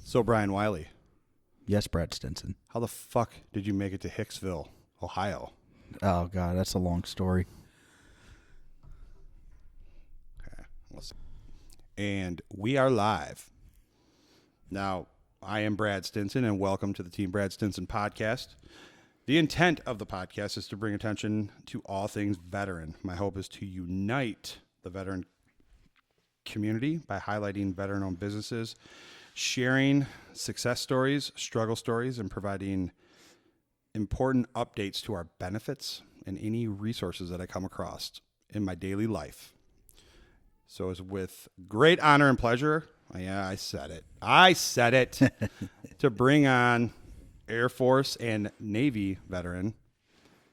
So, Brian Wylie, Yes, Brad Stinson. how the fuck did you make it to Hicksville, Ohio? Oh, God, that's a long story. Okay, listen. And we are live. Now, I am Brad Stinson, and welcome to the Team Brad Stinson podcast. The intent of the podcast is to bring attention to all things veteran. My hope is to unite the veteran community by highlighting veteran-owned businesses, sharing success stories, struggle stories, and providing important updates to our benefits and any resources that I come across in my daily life. So it's with great honor and pleasure, I said it, to bring on Air Force and Navy veteran,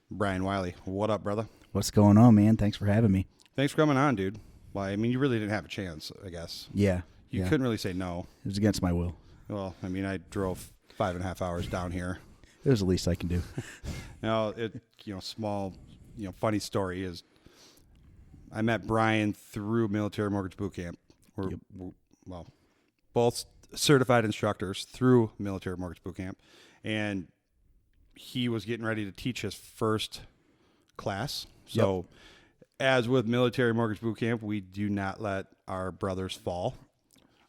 Brian Wylie. What up, brother? What's going on, man? Thanks for having me. Thanks for coming on, dude. Well, I mean, you really didn't have a chance, I guess. Yeah. You couldn't really say no. It was against my will. Well, I mean, I drove 5.5 hours down here. It was the least I can do. Now, small, funny story is I met Brian through military mortgage boot camp. We're both certified instructors through military mortgage boot camp, and he was getting ready to teach his first class. So, as with military mortgage boot camp, we do not let our brothers fall,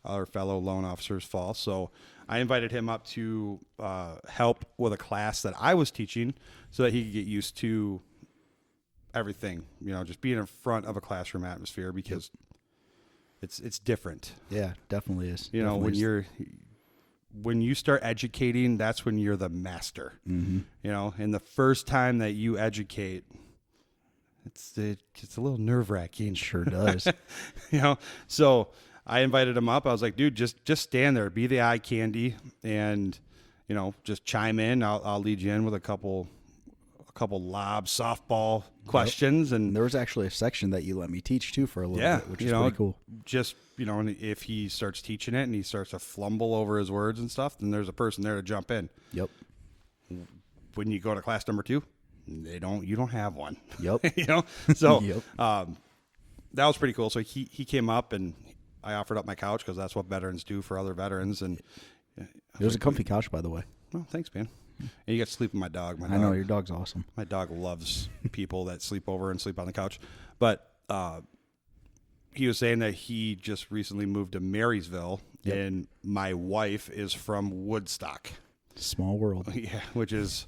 our fellow loan officers fall. So I invited him up to help with a class that I was teaching so that he could get used to everything, just being in front of a classroom atmosphere, because it's different. Yeah, definitely is. When you start educating, that's when you're the master. Mm-hmm. And the first time that you educate, it's a little nerve-wracking. Sure does. So I invited him up. I was like, dude, just stand there, be the eye candy, and just chime in. I'll lead you in with a couple lob softball questions. And there was actually a section that you let me teach too for a little bit, which is pretty cool. Just and if he starts teaching it and he starts to flumble over his words and stuff, then there's a person there to jump in. Yep. When you go to class number 2, you don't have one. Yep. So Yep. That was pretty cool. So he came up and I offered up my couch because that's what veterans do for other veterans. And it was a comfy couch, by the way. Oh, thanks, man. And you got to sleep with my dog. I know, your dog's awesome. My dog loves people that sleep over and sleep on the couch. But he was saying that he just recently moved to Marysville, and my wife is from Woodstock. Small world. Yeah, which is,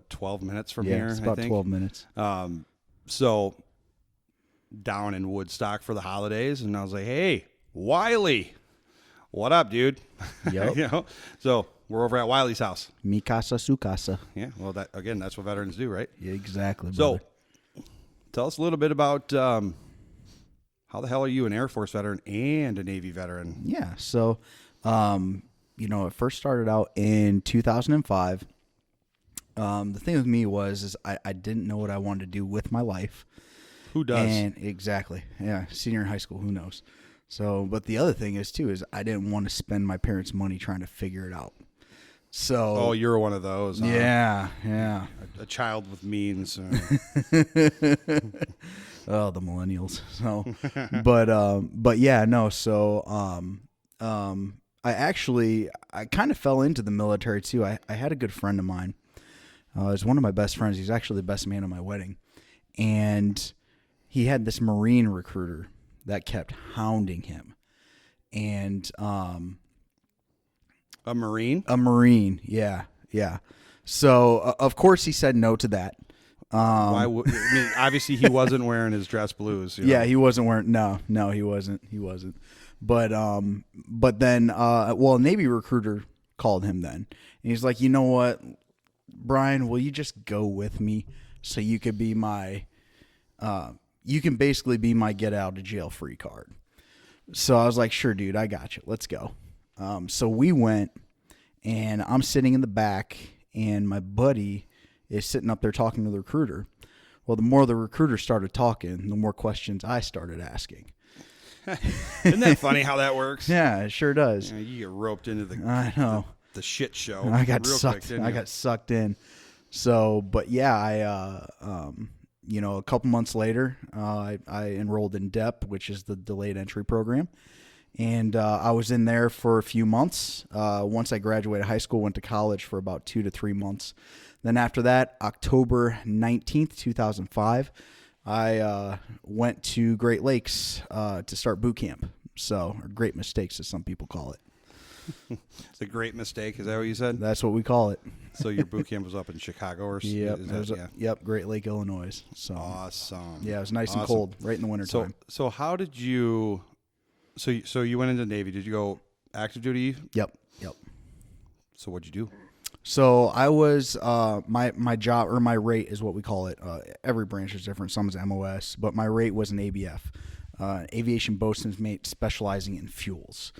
12 minutes from here? It's about 12 minutes. So down in Woodstock for the holidays, and I was like, hey, Wylie, what up, dude? Yep. So we're over at Wylie's house. Mi casa, su casa. Yeah, well, that's what veterans do, right? Yeah, exactly, So brother. tell us a little bit about how the hell are you an Air Force veteran and a Navy veteran? Yeah, so, it first started out in 2005. The thing with me is I didn't know what I wanted to do with my life. Who does? And exactly. Yeah. Senior in high school. Who knows? So, but the other thing is I didn't want to spend my parents' money trying to figure it out. So. Oh, you're one of those. Huh? Yeah. A child with means. Oh, the millennials. So, but yeah, no. So, I kind of fell into the military too. I had a good friend of mine. He's one of my best friends. He's actually the best man at my wedding. And he had this Marine recruiter that kept hounding him. And a Marine? A Marine, yeah. So, of course, he said no to that. Why would, obviously, he wasn't wearing his dress blues. Yeah, he wasn't wearing, no, he wasn't. But then, a Navy recruiter called him then. And he's like, you know what, Brian, will you just go with me so you could be my, you can basically be my get out of jail free card. So I was like, sure, dude, I got you. Let's go. So we went, and I'm sitting in the back, and my buddy is sitting up there talking to the recruiter. Well, the more the recruiter started talking, the more questions I started asking. Isn't that funny how that works? Yeah, it sure does. You get roped into the shit show. I got sucked in. So, but yeah, a couple months later, I enrolled in DEP, which is the delayed entry program. And I was in there for a few months. Once I graduated high school, went to college for about 2 to 3 months. Then after that, October 19th, 2005, I went to Great Lakes to start boot camp. So, or Great Mistakes, as some people call it. It's a great mistake. Is that what you said? That's what we call it. So your boot camp was up in Chicago or Yep, yeah. Yep, Great Lake, Illinois. So Awesome. yeah, it was nice and cold, right in the wintertime. So how did you? So you went into the Navy. Did you go active duty? Yep. So what'd you do? So I was my job, or my rate is what we call it. Every branch is different. Some is MOS, but my rate was an ABF, aviation boatswain's mate, specializing in fuels.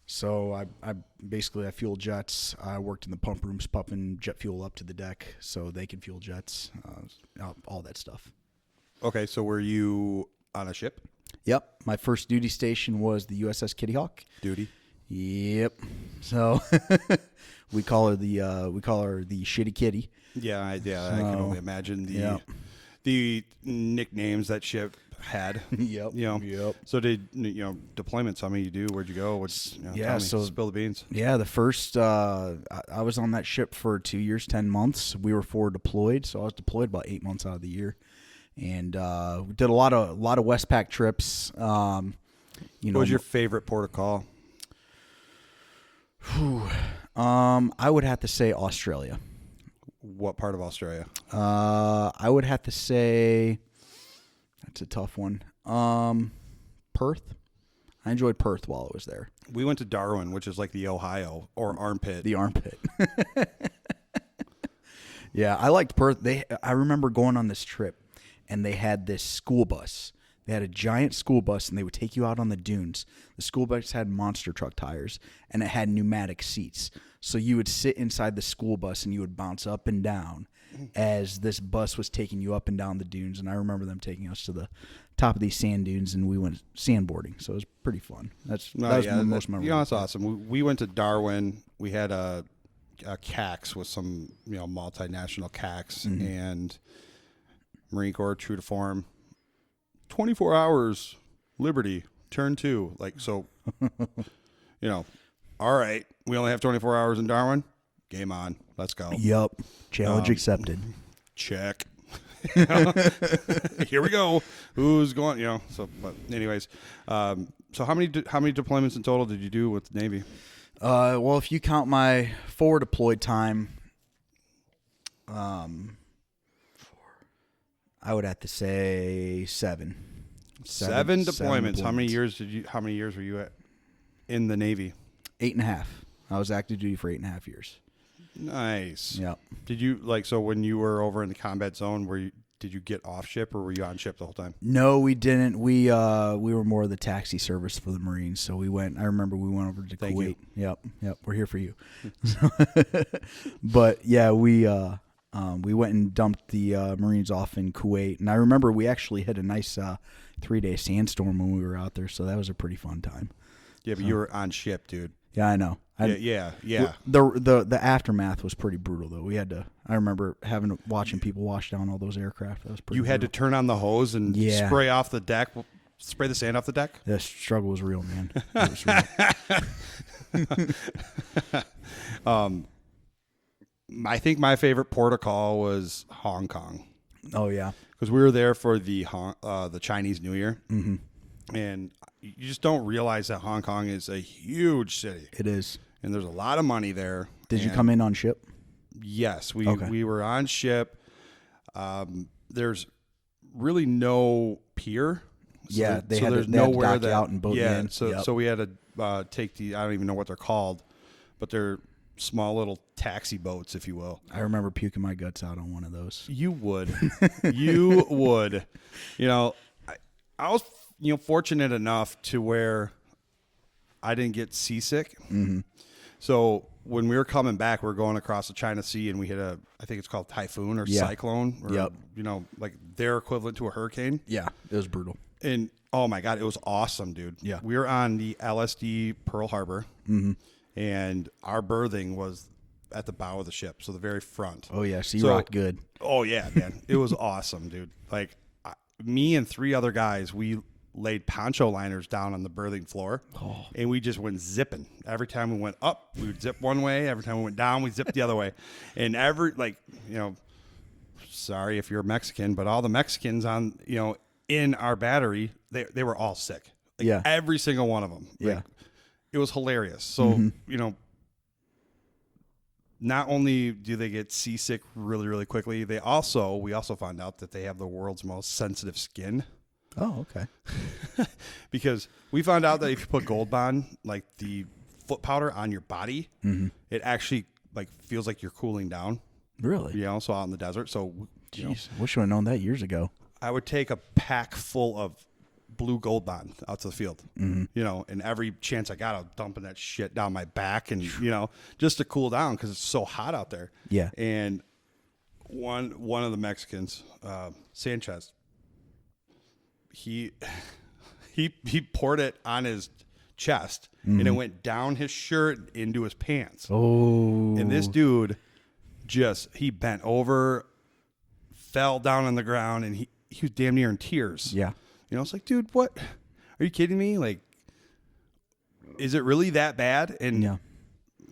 So I basically fueled jets. I worked in the pump rooms, pumping jet fuel up to the deck so they can fuel jets, all that stuff. Okay, so were you on a ship? Yep. My first duty station was the USS Kitty Hawk. Duty. Yep. So we call her the Shitty Kitty. Yeah, I can only imagine the nicknames that ship had. Yep. Yep. So did deployments? How many you do? Where'd you go? So spill the beans. Yeah, the first I was on that ship for 2 years, 10 months. We were forward deployed, so I was deployed about 8 months out of the year, and we did a lot of Westpac trips. What was your favorite port of call? I would have to say Australia. What part of Australia? I would have to say that's a tough one. Perth. I enjoyed Perth while I was there. We went to Darwin, which is like the Ohio or armpit. The armpit. Yeah, I liked Perth. I remember going on this trip, and they had this school bus. They had a giant school bus, and they would take you out on the dunes. The school bus had monster truck tires, and it had pneumatic seats. So you would sit inside the school bus, and you would bounce up and down as this bus was taking you up and down the dunes. And I remember them taking us to the top of these sand dunes, and we went sandboarding. So it was pretty fun. That was the most memorable. Yeah, that's awesome. We went to Darwin. We had a CAX with some multinational CAX and Marine Corps, true to form. 24 hours, Liberty, turn 2. All right, we only have 24 hours in Darwin. Game on. Let's go. Yep. Challenge accepted. Check. Here we go. Who's going? But anyways, so how many deployments in total did you do with the Navy? Well, if you count my forward deployed time, I would have to say seven. Seven deployments. How many years were you in the Navy? 8.5. I was active duty for 8.5 years. Nice. Yep. Did you when you were over in the combat zone, did you get off ship or were you on ship the whole time? No, we didn't. We were more of the taxi service for the Marines. So I remember we went over to Kuwait. You. Yep. We're here for you. But yeah, we went and dumped the Marines off in Kuwait, and I remember we actually had a nice 3-day sandstorm when we were out there, so that was a pretty fun time. Yeah, but you were on ship, dude. Yeah, I know. Yeah. The aftermath was pretty brutal, though. We had to. I remember watching people wash down all those aircraft. That was pretty. You had to turn on the hose and spray off the deck, spray the sand off the deck. The struggle was real, man. It was real. I think my favorite port of call was Hong Kong. Oh yeah, because we were there for the Chinese New Year, mm-hmm. and you just don't realize that Hong Kong is a huge city. It is, and there's a lot of money there. Did you come in on ship? Yes, we were on ship. There's really no pier. So they had there's to nowhere dock you out and boat you in. So we had to take I don't even know what they're called, but they're small little taxi boats, if you will. I remember puking my guts out on one of those. You would. You would. I was fortunate enough to where I didn't get seasick. Mm-hmm. So when we were coming back, we were going across the China Sea, and we hit I think it's called typhoon or cyclone, or like their equivalent to a hurricane. Yeah, it was brutal. And oh my God, it was awesome, dude. Yeah, we were on the LSD Pearl Harbor, and our berthing was at the bow of the ship, so the very front. Oh yeah, so you rocked good. Oh yeah, man, it was awesome, dude. Like me and 3 other guys, we laid poncho liners down on the berthing floor, and we just went zipping. Every time we went up, we would zip one way. Every time we went down, we zipped the other way. And sorry if you're Mexican, but all the Mexicans on, in our battery, they were all sick. Like, every single one of them. Like, it was hilarious. So, not only do they get seasick really, really quickly, we also found out that they have the world's most sensitive skin. Oh, okay. Because we found out that if you put Gold Bond, like the foot powder on your body, it actually like feels like you're cooling down. Really? So out in the desert. So, jeez, wish I would have known that years ago. I would take a pack full of blue Gold Bond out to the field, and every chance I got, I'll dumping that shit down my back and, just to cool down because it's so hot out there. Yeah. And one of the Mexicans, Sanchez, he poured it on his chest and it went down his shirt into his pants. Oh. And this dude he bent over, fell down on the ground, and he was damn near in tears. Yeah. It's like, dude, what? Are you kidding me? Like, is it really that bad? And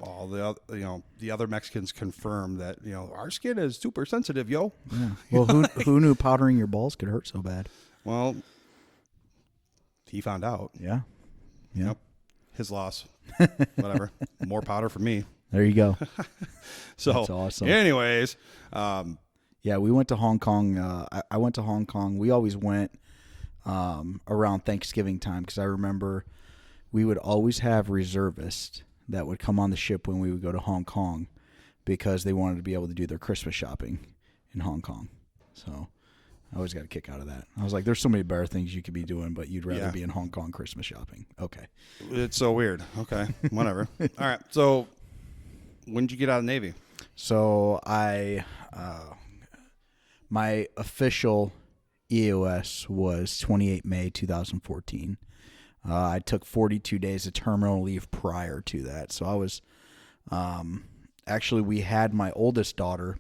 all the other Mexicans confirm that, our skin is super sensitive, yo. Yeah. Well, who knew powdering your balls could hurt so bad? Well, he found out. Yeah. Yeah. Yep. His loss. Whatever. More powder for me. There you go. So, that's awesome. Anyways, we went to Hong Kong. I went to Hong Kong. We always went around Thanksgiving time because I remember we would always have reservists that would come on the ship when we would go to Hong Kong because they wanted to be able to do their Christmas shopping in Hong Kong. So I always got a kick out of that. I was like, there's so many better things you could be doing, but you'd rather be in Hong Kong Christmas shopping. Okay. It's so weird. Okay. Whatever. All right. So when did you get out of the Navy? So my official EOS was 28 May 2014. I took 42 days of terminal leave prior to that. So I was actually, we had my oldest daughter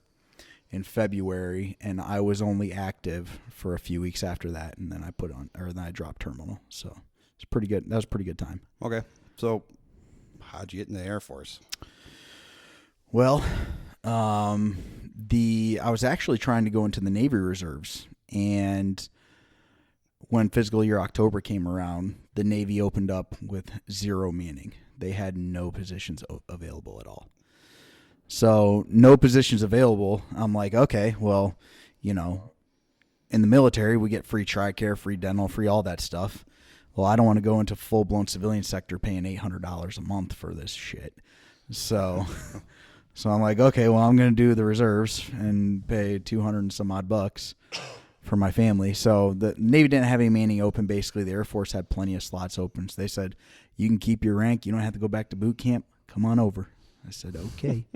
in February, and I was only active for a few weeks after that, and then I dropped terminal. So it's pretty good. That was a pretty good time. Okay. So how'd you get in the Air Force? Well, I was actually trying to go into the Navy Reserves, and when fiscal year October came around, the Navy opened up with zero manning. They had no positions available at all. So no positions available. I'm like, okay, well, in the military, we get free TRICARE, free dental, free all that stuff. Well, I don't want to go into full-blown civilian sector paying $800 a month for this shit. So I'm like, okay, well, I'm going to do the reserves and pay 200 and some odd bucks for my family. So the Navy didn't have any manning open. Basically, the Air Force had plenty of slots open. So they said, you can keep your rank. You don't have to go back to boot camp. Come on over. I said, okay.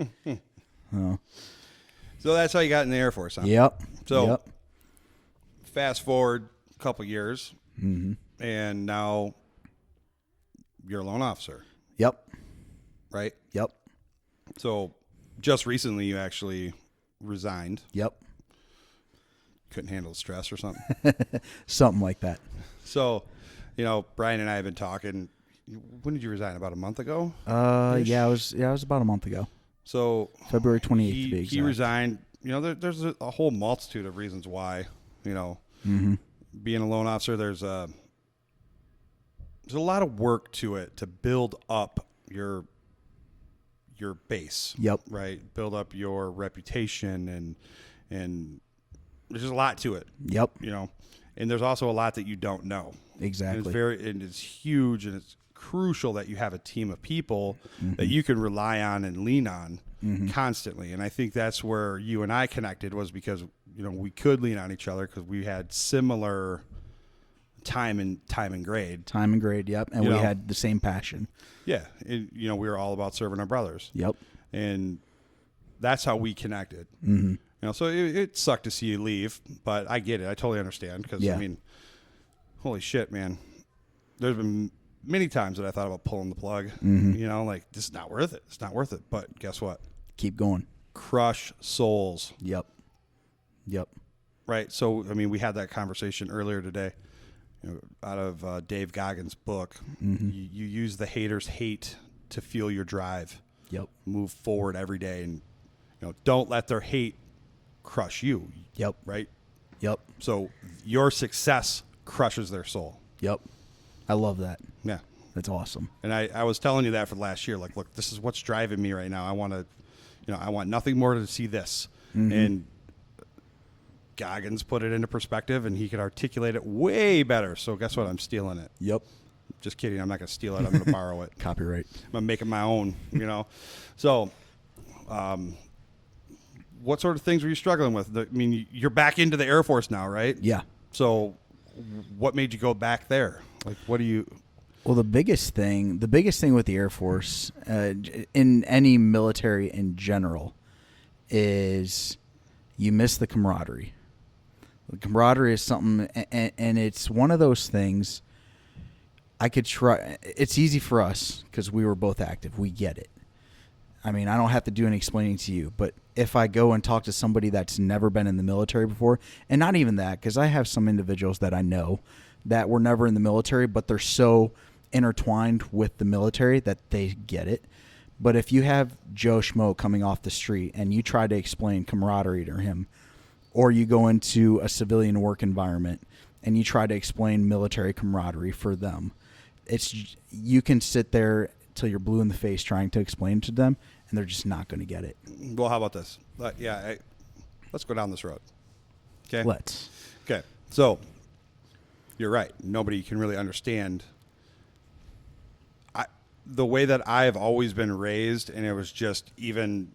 So that's how you got in the Air Force, huh? Yep. So fast forward a couple years, and now you're a loan officer. Yep. Right? Yep. So just recently you actually resigned. Yep. Couldn't handle the stress or something? Something like that. So, Brian and I have been talking. When did you resign? About a month ago? It was about a month ago. So February 28th to be exact. He resigned. There's a whole multitude of reasons why. Being a loan officer, there's a lot of work to it to build up your base. Yep. Right. Build up your reputation and there's a lot to it. Yep. And there's also a lot that you don't know. Exactly. And it's huge, and it's crucial that you have a team of people that you can rely on and lean on constantly. And I think that's where you and I connected, was because we could lean on each other because we had similar time and grade. Time and grade, yep. And we had the same passion. Yeah, and, we were all about serving our brothers. Yep. And that's how we connected. So it sucked to see you leave, but I get it. I totally understand because, holy shit, man. There's been many times that I thought about pulling the plug, like, this is not worth it. It's not worth it. But guess what? Keep going. Crush souls. Yep. Right? So, we had that conversation earlier today. out of Dave Goggins' book. Mm-hmm. You use the hater's hate to fuel your drive. Yep. Move forward every day, and don't let their hate crush you. Yep. Right. Yep. So your success crushes their soul. Yep. I love that. Yeah. That's awesome. And I was telling you that for the last year. Like, look, this is what's driving me right now. I want to, I want nothing more to see this. Mm-hmm. And Goggins put it into perspective, and he could articulate it way better. So guess what? I'm stealing it. Yep. Just kidding. I'm not going to steal it. I'm going to borrow it. Copyright. I'm going to make it my own, So, what sort of things were you struggling with? I mean, you're back into the Air Force now, right? Yeah. So what made you go back there? Like, what do you... Well, the biggest thing with the Air Force, in any military in general, is you miss the camaraderie. The camaraderie is something, and it's one of those things. I could try. It's easy for us because we were both active. We get it. I mean, I don't have to do any explaining to you. But if I go and talk to somebody that's never been in the military before, and not even that, because I have some individuals that I know that were never in the military, but they're so intertwined with the military that they get it. But if you have Joe Schmo coming off the street and you try to explain camaraderie to him, or you go into a civilian work environment and you try to explain military camaraderie for them, you can sit there till you're blue in the face trying to explain it to them, and they're just not going to get it. Well, how about this? Let's go down this road. Okay. Let's. Okay. So you're right. Nobody can really understand the way that I've always been raised, and it was just even,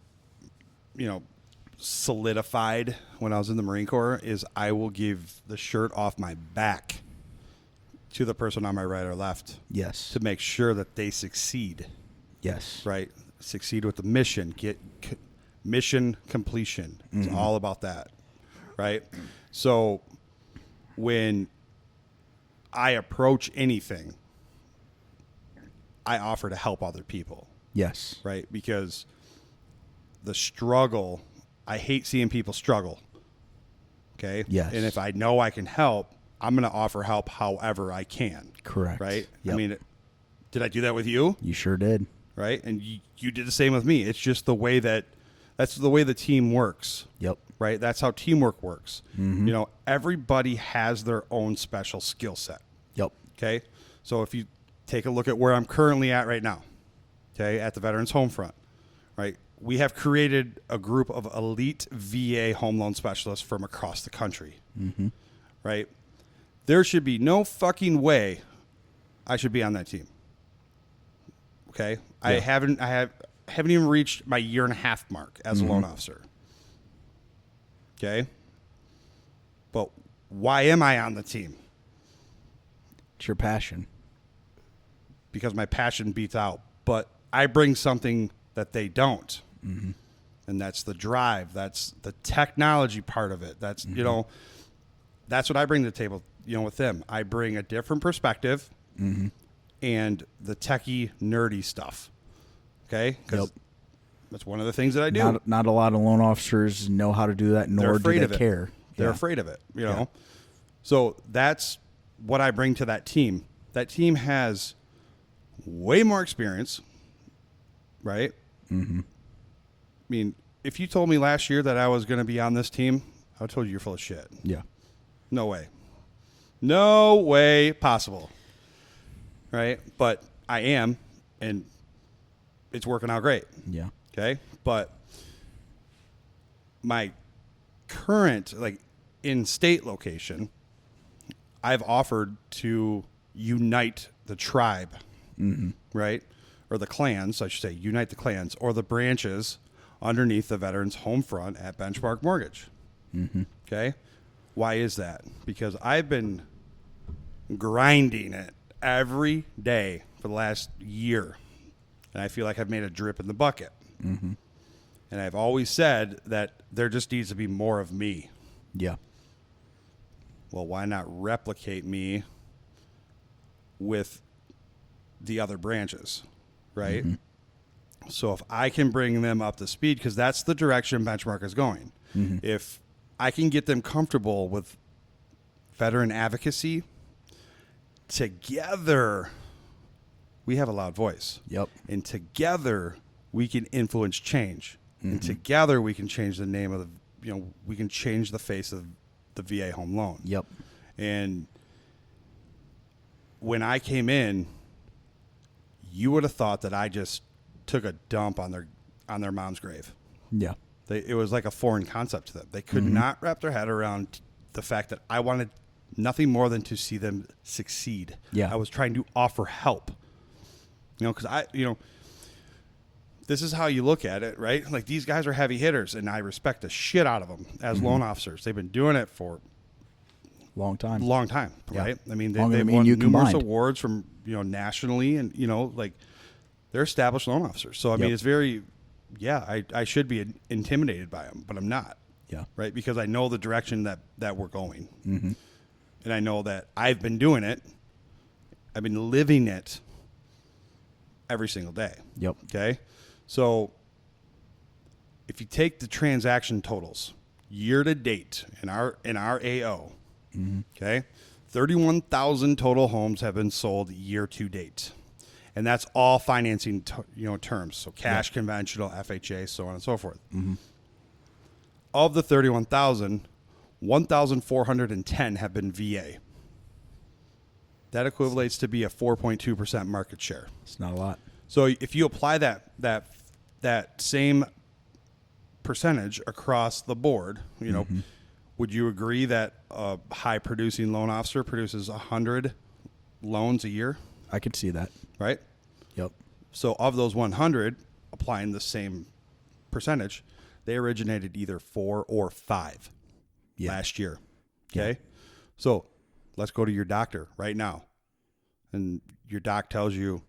solidified when I was in the Marine Corps, is I will give the shirt off my back to the person on my right or left. Yes. To make sure that they succeed. Yes. Right? Succeed with the mission. Get mission completion. It's all about that. Right? So when I approach anything, I offer to help other people. Yes. Right? Because the struggle, I hate seeing people struggle. Okay? Yes. And if I know I can help, I'm going to offer help however I can. Correct. Right? Yep. I mean, did I do that with you? You sure did. Right? And you did the same with me. It's just that's the way the team works. Yep. Right? That's how teamwork works. Mm-hmm. Everybody has their own special skill set. Yep. Okay? So if you take a look at where I'm currently at right now, okay, at the Veterans Home Front, right? We have created a group of elite VA home loan specialists from across the country, right? There should be no fucking way I should be on that team. Okay? Yeah. I haven't even reached my 1.5 year mark as a loan officer. Okay? But why am I on the team? It's your passion. Because my passion beats out. But I bring something that they don't. Mm-hmm. And that's the drive. That's the technology part of it. That's, that's what I bring to the table, with them. I bring a different perspective and the techie, nerdy stuff. Okay? Because that's one of the things that I do. Not a lot of loan officers know how to do that, nor do they care. They're afraid of it, you know? So that's what I bring to that team. That team has way more experience, right? Mm-hmm. I mean, if you told me last year that I was going to be on this team, I would have told you you're full of shit. Yeah. No way. No way possible. Right? But I am, and it's working out great. Yeah. Okay? But my current, in-state location, I've offered to unite the tribe, right? Or the clans, I should say, unite the clans, or the branches underneath the Veterans Home Front at Benchmark Mortgage. Okay? Why is that? Because I've been grinding it every day for the last year, and I feel like I've made a drip in the bucket. And I've always said that there just needs to be more of me. Yeah. Well, why not replicate me with the other branches, right? So if I can bring them up to speed, because that's the direction Benchmark is going. If I can get them comfortable with veteran advocacy together we have a loud voice. Yep. And together we can influence change. And together we can change the name of we can change the face of the VA home loan. Yep. And when I came in, you would have thought that I just took a dump on their mom's grave. Yeah. It was like a foreign concept to them. They could not wrap their head around the fact that I wanted nothing more than to see them succeed. Yeah. I was trying to offer help. Because this is how you look at it, right? Like, these guys are heavy hitters, and I respect the shit out of them as loan officers. They've been doing it for long time, yeah. Right? I mean, they've won numerous combined awards from, nationally, and, they're established loan officers. So, I mean, it's very, I should be intimidated by them, but I'm not. Yeah. Right? Because I know the direction that we're going. And I know that I've been doing it. I've been living it every single day. Yep. Okay? So if you take the transaction totals year to date in our AO, okay, 31,000 total homes have been sold year to date. And that's all financing terms. So cash, conventional, FHA, so on and so forth. Of the 31,000, 1,410 have been VA. That equates to be a 4.2% market share. It's not a lot. So if you apply that same percentage across the board, would you agree that a high producing loan officer produces 100 loans a year? I could see that. Right? Yep. So of those 100, applying the same percentage, they originated either 4 or 5 last year. Okay? Yeah. So let's go to your doctor right now. And your doc tells you,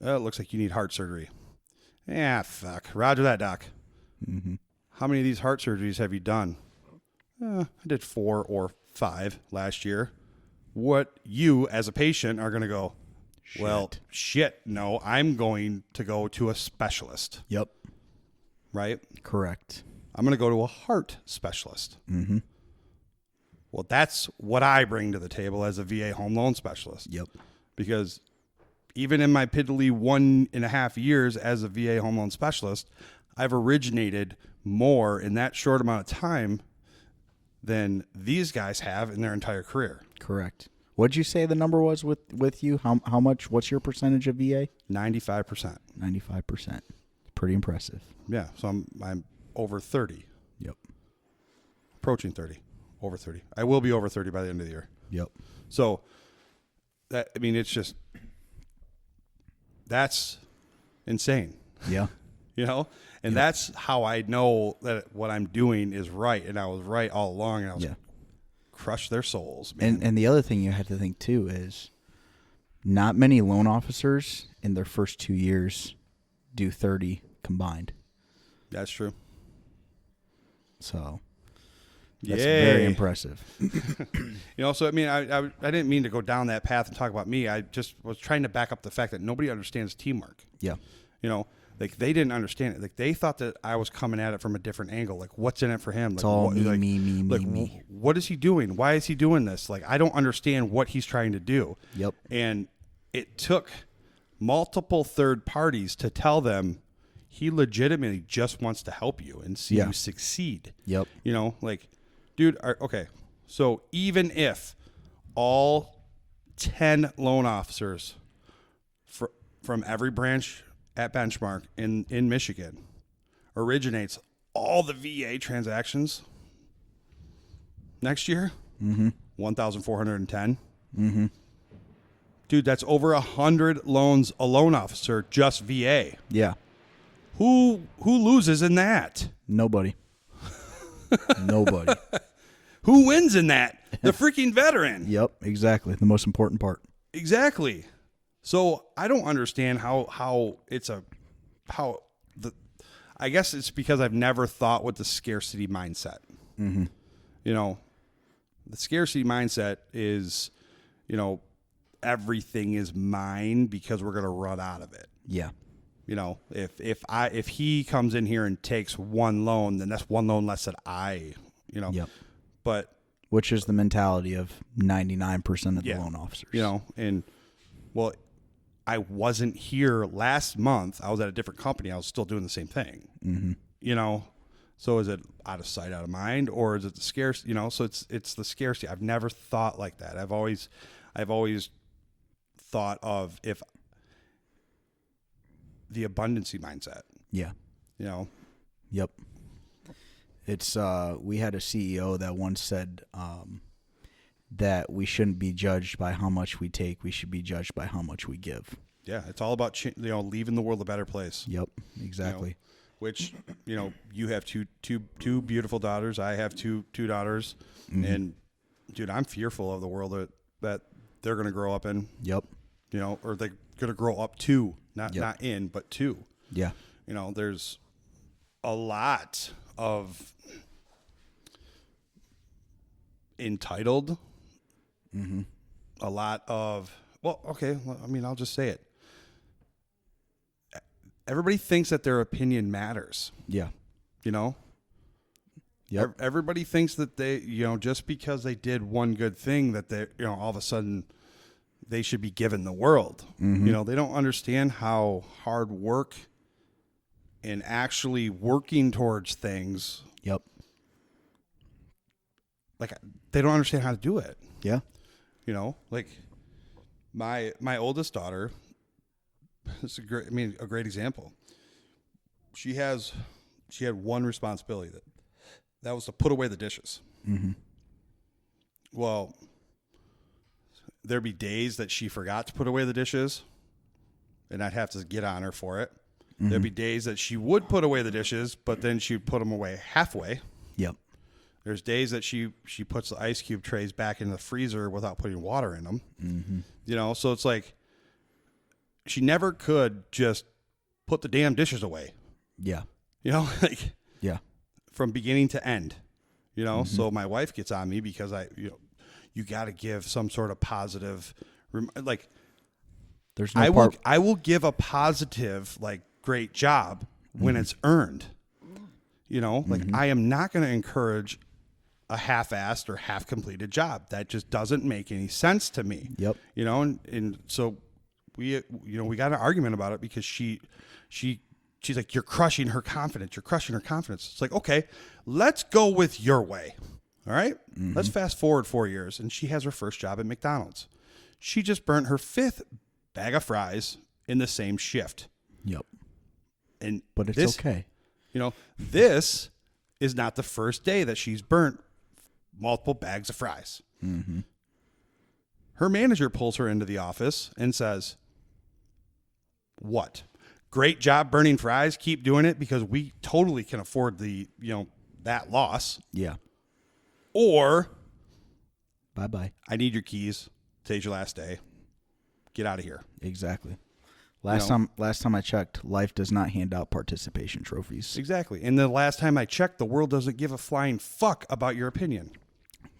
it looks like you need heart surgery. Yeah, fuck. Roger that, doc. How many of these heart surgeries have you done? I did 4 or 5 last year. What you, as a patient, are going to go, well, shit, no, I'm going to go to a specialist. Yep. Right? Correct. I'm going to go to a heart specialist. Well, that's what I bring to the table as a VA home loan specialist. Yep. Because even in my piddly 1.5 years as a VA home loan specialist, I've originated more in that short amount of time than these guys have in their entire career. Correct. What'd you say the number was with you? How much? What's your percentage of VA? 95%. 95%. Pretty impressive. Yeah. So I'm over 30. Yep. Approaching 30. Over 30. I will be over 30 by the end of the year. Yep. So it's just, that's insane. Yeah. And that's how I know that what I'm doing is right. And I was right all along. And I was crush their souls, man. And the other thing you have to think too is not many loan officers in their first 2 years do 30 combined. That's true. So that's very impressive. So, I mean, I didn't mean to go down that path and talk about me. I just was trying to back up the fact that nobody understands teamwork. Yeah. Like, they didn't understand it. Like, they thought that I was coming at it from a different angle. Like, what's in it for him? Like, it's all me. What is he doing? Why is he doing this? Like, I don't understand what he's trying to do. Yep. And it took multiple third parties to tell them he legitimately just wants to help you and see you succeed. Yep. Dude, okay. So even if all 10 loan officers from every branch at Benchmark in Michigan originates all the VA transactions next year, 1,410. Dude, that's over 100 loans a loan officer, just VA. Yeah. Who loses in that? Nobody. Nobody. Who wins in that? The freaking veteran. Yep, exactly. The most important part. Exactly. So I don't understand I guess it's because I've never thought with the scarcity mindset. The scarcity mindset is, everything is mine because we're going to run out of it. Yeah. If he comes in here and takes one loan, then that's one loan less that I. Yep. But which is the mentality of 99% of the loan officers. You know, and well, I wasn't here last month. I was at a different company. I was still doing the same thing. Mm-hmm. You know, so is it out of sight, out of mind, or is it the scarcity? You know, so it's the scarcity. I've never thought like that. I've always thought of if the abundancy mindset. Yeah. You know. Yep. It's we had a CEO that once said that we shouldn't be judged by how much we take. We should be judged by how much we give. Yeah, it's all about leaving the world a better place. Yep, exactly. You know, which, you know, you have two beautiful daughters. I have two daughters, and dude, I'm fearful of the world that they're going to grow up in. Yep. You know, or they're going to grow up to, not in, but to. Yeah. You know, there's a lot of entitled. Mm-hmm. A lot of, well, okay, I mean, I'll just say it. Everybody thinks that their opinion matters. Yeah. You know? Yep. Everybody thinks that they, you know, just because they did one good thing that they, you know, all of a sudden they should be given the world. Mm-hmm. You know, they don't understand how hard work and actually working towards things. Yep. Like, they don't understand how to do it. Yeah. You know, like my oldest daughter, it's a great example. She had one responsibility that was to put away the dishes. Mm-hmm. Well, there'd be days that she forgot to put away the dishes, and I'd have to get on her for it. Mm-hmm. There'd be days that she would put away the dishes, but then she'd put them away halfway. Yep. There's days that she puts the ice cube trays back in the freezer without putting water in them. Mm-hmm. You know, so it's like she never could just put the damn dishes away. Yeah. You know, like yeah, from beginning to end. You know, so my wife gets on me because you got to give some sort of positive, like. There's no I will give a positive, like, great job when it's earned. You know, like I am not going to encourage a half-assed or half-completed job. That just doesn't make any sense to me. Yep. You know, and so we got an argument about it because she's like, you're crushing her confidence. You're crushing her confidence. It's like, okay, let's go with your way. All right. Let's fast forward 4 years, and she has her first job at McDonald's. She just burnt her 5th bag of fries in the same shift. Yep. But it's okay. You know, this is not the first day that she's burnt multiple bags of fries. Mm-hmm. Her manager pulls her into the office and says, "What? Great job burning fries. Keep doing it because we totally can afford that loss. Yeah. Or bye-bye. I need your keys. Today's your last day. Get out of here." Exactly. Last time I checked, life does not hand out participation trophies. Exactly. And the last time I checked, the world doesn't give a flying fuck about your opinion.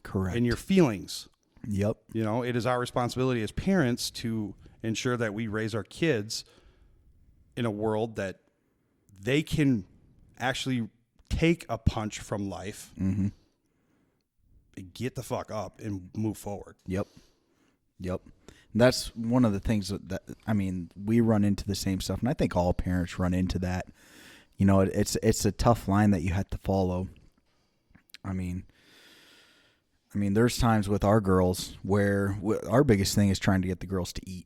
Correct. And your feelings. Yep. You know, it is our responsibility as parents to ensure that we raise our kids in a world that they can actually take a punch from life, mm-hmm. and get the fuck up and move forward. Yep. That's one of the things that I mean, we run into the same stuff, and I think all parents run into that. You know, it's a tough line that you have to follow. I mean, there's times with our girls where our biggest thing is trying to get the girls to eat.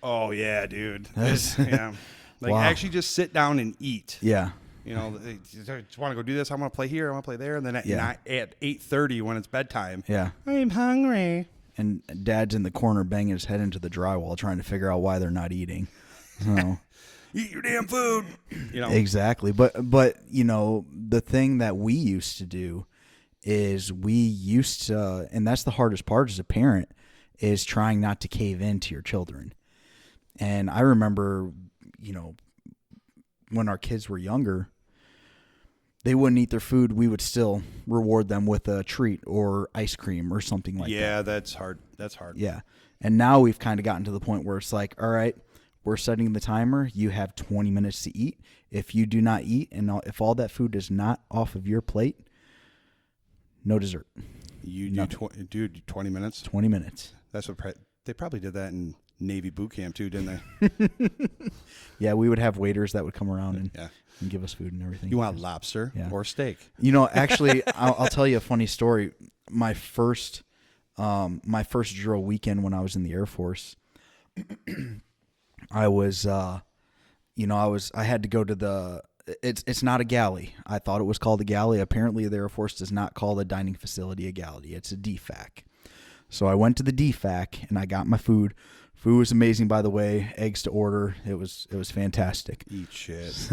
Oh yeah, dude. Yeah. Like, wow. Actually just sit down and eat. Yeah. You know, they just want to go do this. I want to play here. I want to play there. And then at 8:30 when it's bedtime, yeah, I'm hungry. And Dad's in the corner banging his head into the drywall trying to figure out why they're not eating. So, eat your damn food. You know, exactly. But you know, the thing that we used to do is and that's the hardest part as a parent, is trying not to cave in to your children. And I remember, you know, when our kids were younger, they wouldn't eat their food. We would still reward them with a treat or ice cream or something like that. Yeah, that's hard. Yeah. And now we've kind of gotten to the point where it's like, all right, we're setting the timer. You have 20 minutes to eat. If you do not eat, and if all that food is not off of your plate, no dessert. You do 20 minutes? 20 minutes. That's what they probably did that in Navy boot camp too, didn't they? Yeah, we would have waiters that would come around and give us food and everything. You want lobster or steak? Actually, I'll tell you a funny story. My first drill weekend when I was in the Air Force, I had to go to it's not a galley. I thought it was called a galley. Apparently, the Air Force does not call the dining facility a galley. It's a DFAC. So I went to the DFAC and I got my food. Food was amazing, by the way. Eggs to order. It was fantastic. Eat shit.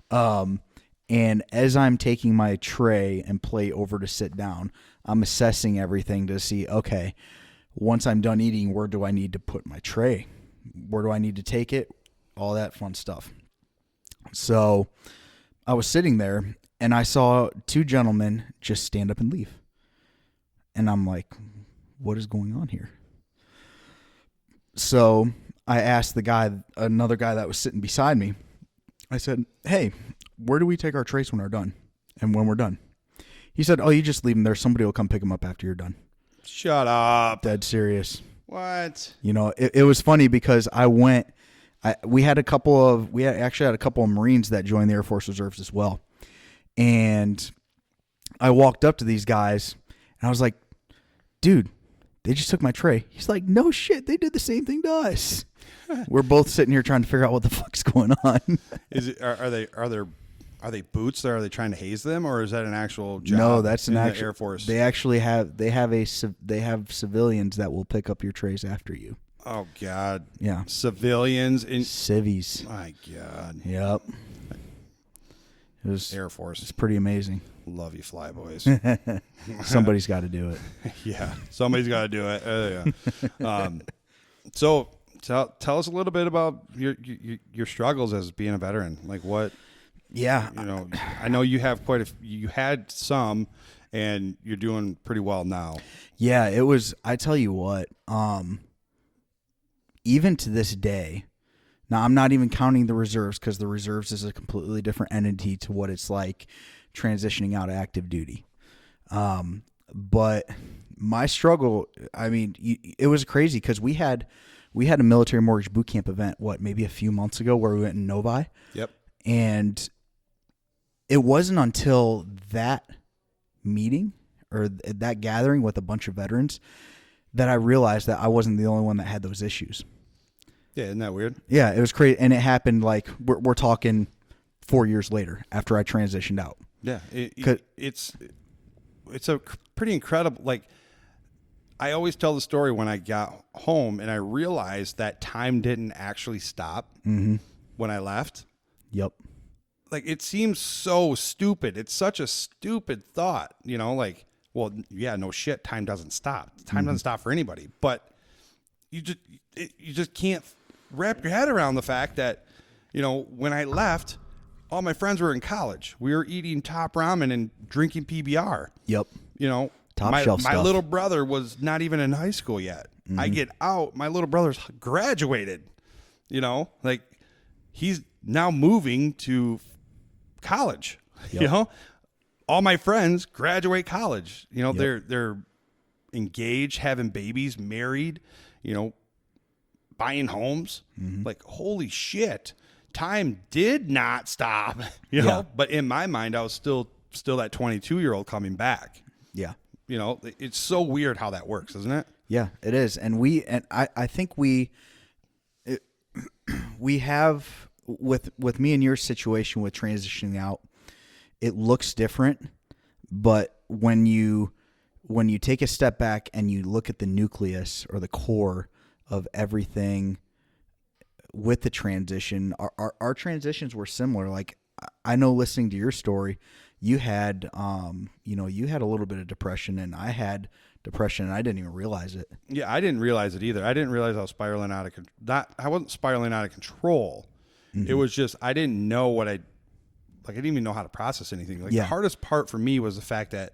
And as I'm taking my tray and plate over to sit down, I'm assessing everything to see, okay, once I'm done eating, where do I need to put my tray? Where do I need to take it? All that fun stuff. So I was sitting there and I saw two gentlemen just stand up and leave. And I'm like, what is going on here? So I asked another guy that was sitting beside me, I said, hey, where do we take our trays when we're done? And when we're done? He said, oh, you just leave them there. Somebody will come pick them up after you're done. Shut up. Dead serious. What? It was funny because we actually had a couple of Marines that joined the Air Force Reserves as well. And I walked up to these guys and I was like, dude, they just took my tray. He's like, no shit, they did the same thing to us. We're both sitting here trying to figure out what the fuck's going on. Are they boots there? Are they trying to haze them, or is that an actual job? No, that's an actual Air Force. They actually have civilians that will pick up your trays after you. Oh God. Yeah. Civilians in civvies. My God. Yep. It was Air Force. It's pretty amazing. Love you, flyboys. Somebody's got to do it. Yeah, somebody's got to do it. Yeah. So tell us a little bit about your struggles as being a veteran. Like what? Yeah. I know you have you had some, and you're doing pretty well now. Yeah, it was. I tell you what. Even to this day. Now, I'm not even counting the reserves because the reserves is a completely different entity to what it's like transitioning out of active duty. But my struggle, I mean, it was crazy because we had a military mortgage boot camp event, maybe a few months ago where we went in Novi. Yep. And it wasn't until that meeting or that gathering with a bunch of veterans that I realized that I wasn't the only one that had those issues. Yeah, isn't that weird? Yeah, it was crazy, and it happened like we're talking 4 years later after I transitioned out. Yeah, it's a pretty incredible. Like I always tell the story when I got home and I realized that time didn't actually stop when I left. Yep. Like it seems so stupid. It's such a stupid thought, Like, well, yeah, no shit. Time doesn't stop. Time doesn't stop for anybody. But you just can't wrap your head around the fact that, when I left, all my friends were in college. We were eating top ramen and drinking PBR. Yep. Top shelf my stuff. little brother was not even in high school yet. I get out, my little brother's graduated. Like he's now moving to college. Yep. All my friends graduate college. Yep. They're engaged, having babies, married, buying homes. Like, holy shit, time did not stop, Yeah. But in my mind, I was still that 22-year-old coming back. Yeah. It's so weird how that works, isn't it? Yeah, it is. And I think we have with me and your situation with transitioning out, it looks different, but when you take a step back and you look at the nucleus or the core of everything with the transition, our transitions were similar. Like I know listening to your story, you had you had a little bit of depression, and I had depression, and I didn't even realize it. Yeah, I didn't realize it either. I didn't realize I was spiraling out of control. I wasn't spiraling out of control. It was just I didn't know I didn't even know how to process anything. Like the hardest part for me was the fact that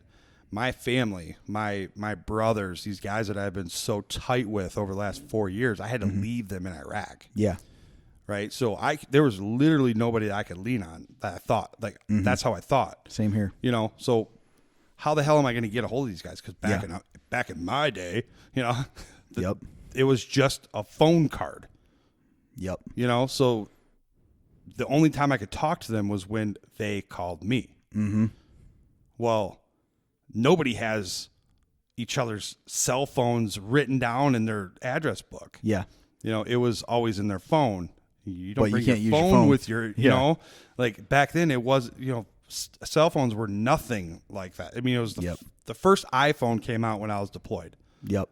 my family, my brothers, these guys that I've been so tight with over the last 4 years, I had to leave them in Iraq. Yeah. Right. So there was literally nobody that I could lean on that I thought that's how I thought. Same here. So how the hell am I going to get a hold of these guys? Because back in my day, it was just a phone card. Yep. So the only time I could talk to them was when they called me. Mm-hmm. Well, nobody has each other's cell phones written down in their address book. Yeah. It was always in their phone. You don't But bring you can't your use your phone phone. with your, like back then it was, cell phones were nothing like that. I mean, it was the first iPhone came out when I was deployed. Yep.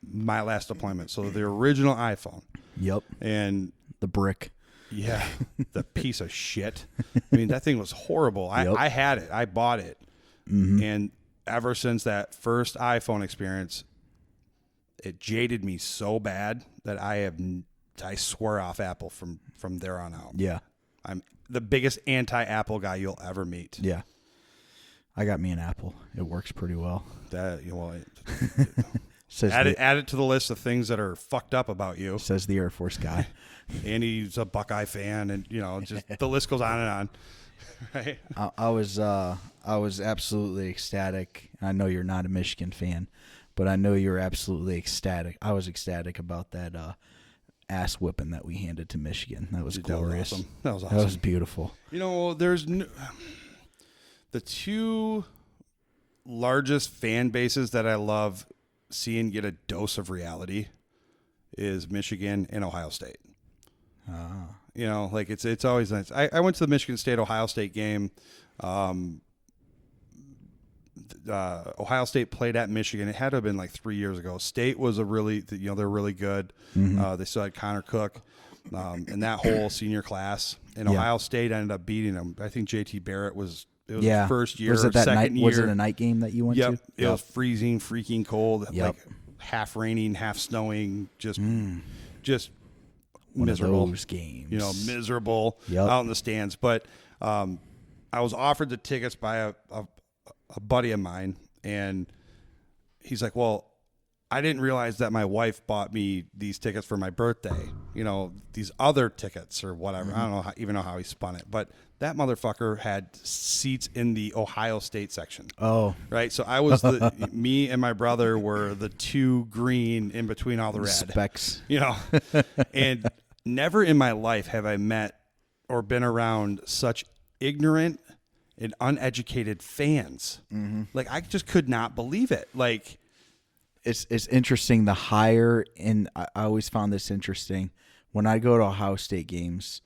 My last deployment. So the original iPhone. Yep. And the brick. Yeah. The piece of shit. I mean, that thing was horrible. I had it. I bought it. Mm-hmm. And ever since that first iPhone experience, it jaded me so bad that I swear off Apple from there on out. Yeah. I'm the biggest anti-Apple guy you'll ever meet. Yeah. I got me an Apple. It works pretty well. Add it to the list of things that are fucked up about you. Says the Air Force guy. And he's a Buckeye fan, and just the list goes on and on. Right? I was absolutely ecstatic. I know you're not a Michigan fan, but I know you're absolutely ecstatic. I was ecstatic about that ass whipping that we handed to Michigan. That was glorious. That was awesome. That was beautiful. There's the two largest fan bases that I love seeing get a dose of reality is Michigan and Ohio State. It's always nice. I went to the Michigan State Ohio State game. Ohio State played at Michigan. It had to have been like 3 years ago. State was they're really good. Mm-hmm. They still had Connor Cook and that whole senior class. And Yeah. Ohio State ended up beating them. I think JT Barrett was his first year. Was it that second night? year. Was it a night game that you went to? It was freezing, freaking cold. Yep. Like half raining, half snowing. Just One miserable. of those games. Miserable out in the stands. But I was offered the tickets by a buddy of mine, and he's like, well, I didn't realize that my wife bought me these tickets for my birthday, these other tickets or whatever. I don't know even know how he spun it, but that motherfucker had seats in the Ohio State section. Oh, right. So I was me and my brother were the two green in between all the red specs. And never in my life have I met or been around such ignorant and uneducated fans. Mm-hmm. Like, I just could not believe it. Like, it's interesting. The higher, and I always found this interesting. When I go to Ohio State games,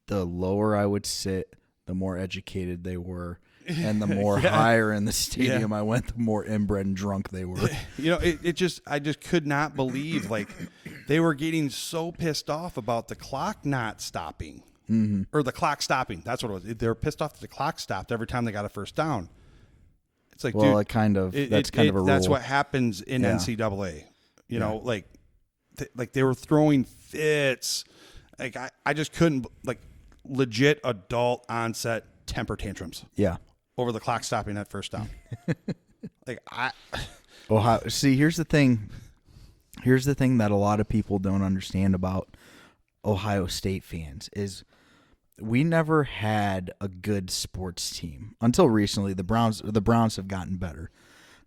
the lower I would sit, the more educated they were. And the more higher in the stadium I went, the more inbred and drunk they were. I just could not believe, like, they were getting so pissed off about the clock not stopping. Mm-hmm. Or the clock stopping. That's what it was. They were pissed off that the clock stopped every time they got a first down. It's like, well, dude, that's kind of a rule. That's what happens in NCAA. Like they were throwing fits. Like I just couldn't, like, legit adult onset temper tantrums. Yeah. Over the clock stopping at first down. Ohio. See, here's the thing. Here's the thing that a lot of people don't understand about Ohio State fans is we never had a good sports team until recently. The Browns have gotten better.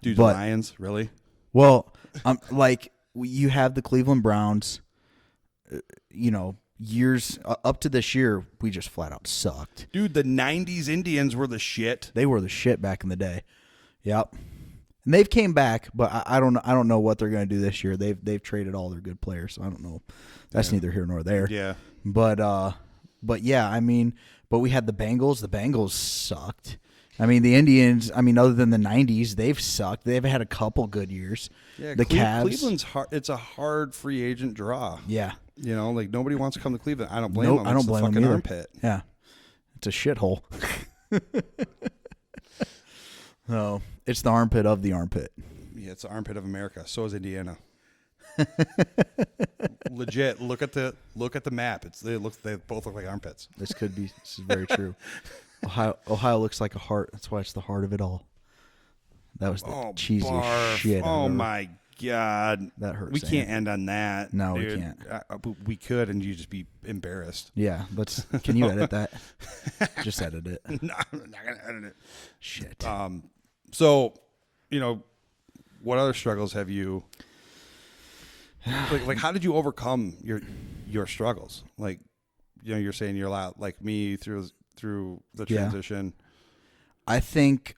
Dude, the Lions, really? Well, you have the Cleveland Browns. Years up to this year, we just flat out sucked. Dude, the 90s Indians were the shit. They were the shit back in the day. Yep. And they've came back, but I don't know what they're going to do this year. They've traded all their good players, so I don't know. That's neither here nor there. Yeah. But yeah, I mean, but we had the Bengals. The Bengals sucked. I mean, the Indians, other than the 90s, they've sucked. They've had a couple good years. Yeah, the Cavs. Cleveland's hard. It's a hard free agent draw. Yeah. Like, nobody wants to come to Cleveland. I don't blame them. I don't blame them fucking either. Armpit. Yeah. It's a shithole. No, it's the armpit of the armpit. Yeah, it's the armpit of America. So is Indiana. Legit. Look at the map. They both look like armpits. This is very true. Ohio looks like a heart. That's why it's the heart of it all. That was the cheesiest shit. Oh my God. That hurts. We can't end on that. No, dude. we can't. We could, and you just be embarrassed. Yeah, can you edit that? Just edit it. No, I'm not gonna edit it. Shit. So, what other struggles have you like how did you overcome your struggles? Like, you're saying you're a lot like me through the transition. I think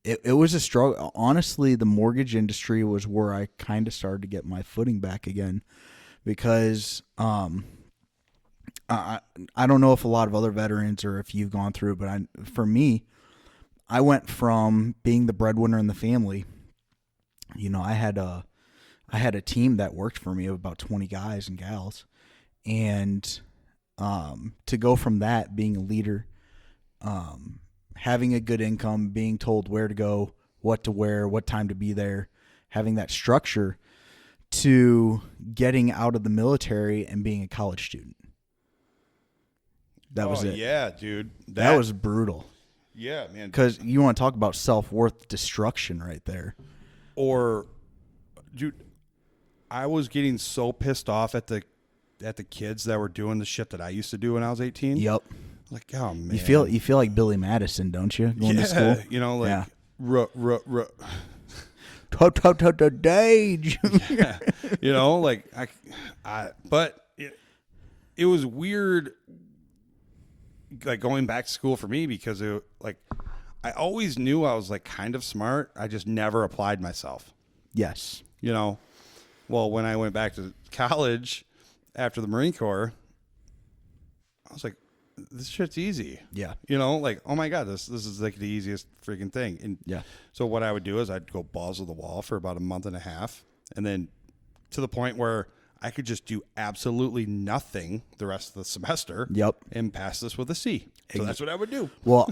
it was a struggle. Honestly, the mortgage industry was where I kind of started to get my footing back again, because I don't know if a lot of other veterans or if you've gone through it, but for me, I went from being the breadwinner in the family. I had a team that worked for me of about 20 guys and gals, and to go from that, being a leader, having a good income, being told where to go, what to wear, what time to be there, having that structure, to getting out of the military and being a college student. That was it. Yeah, dude. That was brutal. Yeah, man. Because you want to talk about self-worth destruction right there. Or, dude, I was getting so pissed off at the kids that were doing the shit that I used to do when I was 18. Yep. Like, oh man. You feel like Billy Madison, don't you? Going to school. Dage. But it was weird, like, going back to school for me, because I always knew I was like kind of smart. I just never applied myself. Yes. Well, when I went back to college after the Marine Corps, I was like, this shit's easy. Yeah. Like, oh my God, this is like the easiest freaking thing. And yeah. So what I would do is I'd go balls to the wall for about a month and a half, and then to the point where I could just do absolutely nothing the rest of the semester. Yep. And pass this with a C. So that's what I would do. Well,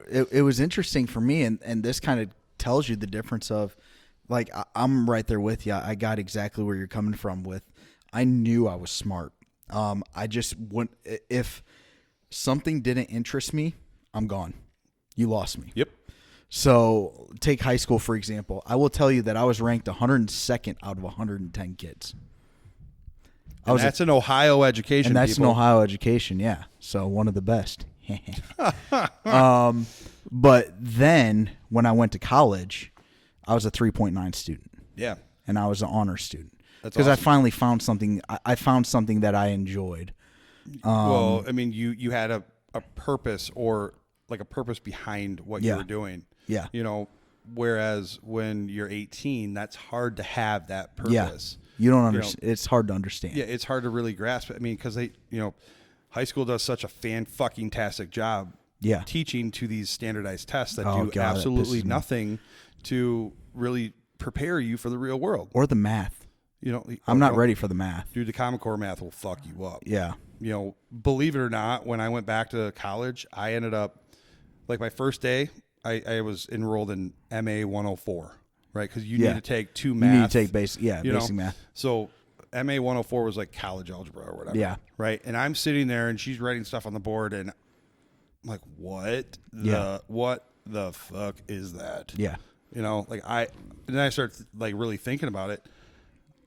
it was interesting for me, and this kind of tells you the difference of, like, I'm right there with you. I got exactly where you're coming from with. I knew I was smart. I just wouldn't. If something didn't interest me, I'm gone. You lost me. Yep. So take high school, for example. I will tell you that I was ranked 102nd out of 110 kids. That's an Ohio education. And that's people. an Ohio education, yeah. So one of the best. But then when I went to college, I was a 3.9 student. Yeah. And I was an honor student. Because awesome. I finally found something. I found something that I enjoyed. Well, I mean, you had a purpose, or like a purpose behind what you were doing. Yeah. Whereas when you're 18, that's hard to have that purpose. Yeah. You don't understand. It's hard to understand. Yeah, it's hard to really grasp it. I mean, because high school does such a fan-fucking-tastic job teaching to these standardized tests that do absolutely nothing to really prepare you for the real world. Or the math. I'm not ready for the math. Dude, the Common Core math will fuck you up. Yeah. Believe it or not, when I went back to college, I ended up, like, my first day, I was enrolled in MA 104, right? Because you need to take two math. You need to take basic math. So MA 104 was like college algebra or whatever. Yeah. Right? And I'm sitting there, and she's writing stuff on the board, and I'm like, what the fuck is that? Yeah. And then I started like really thinking about it.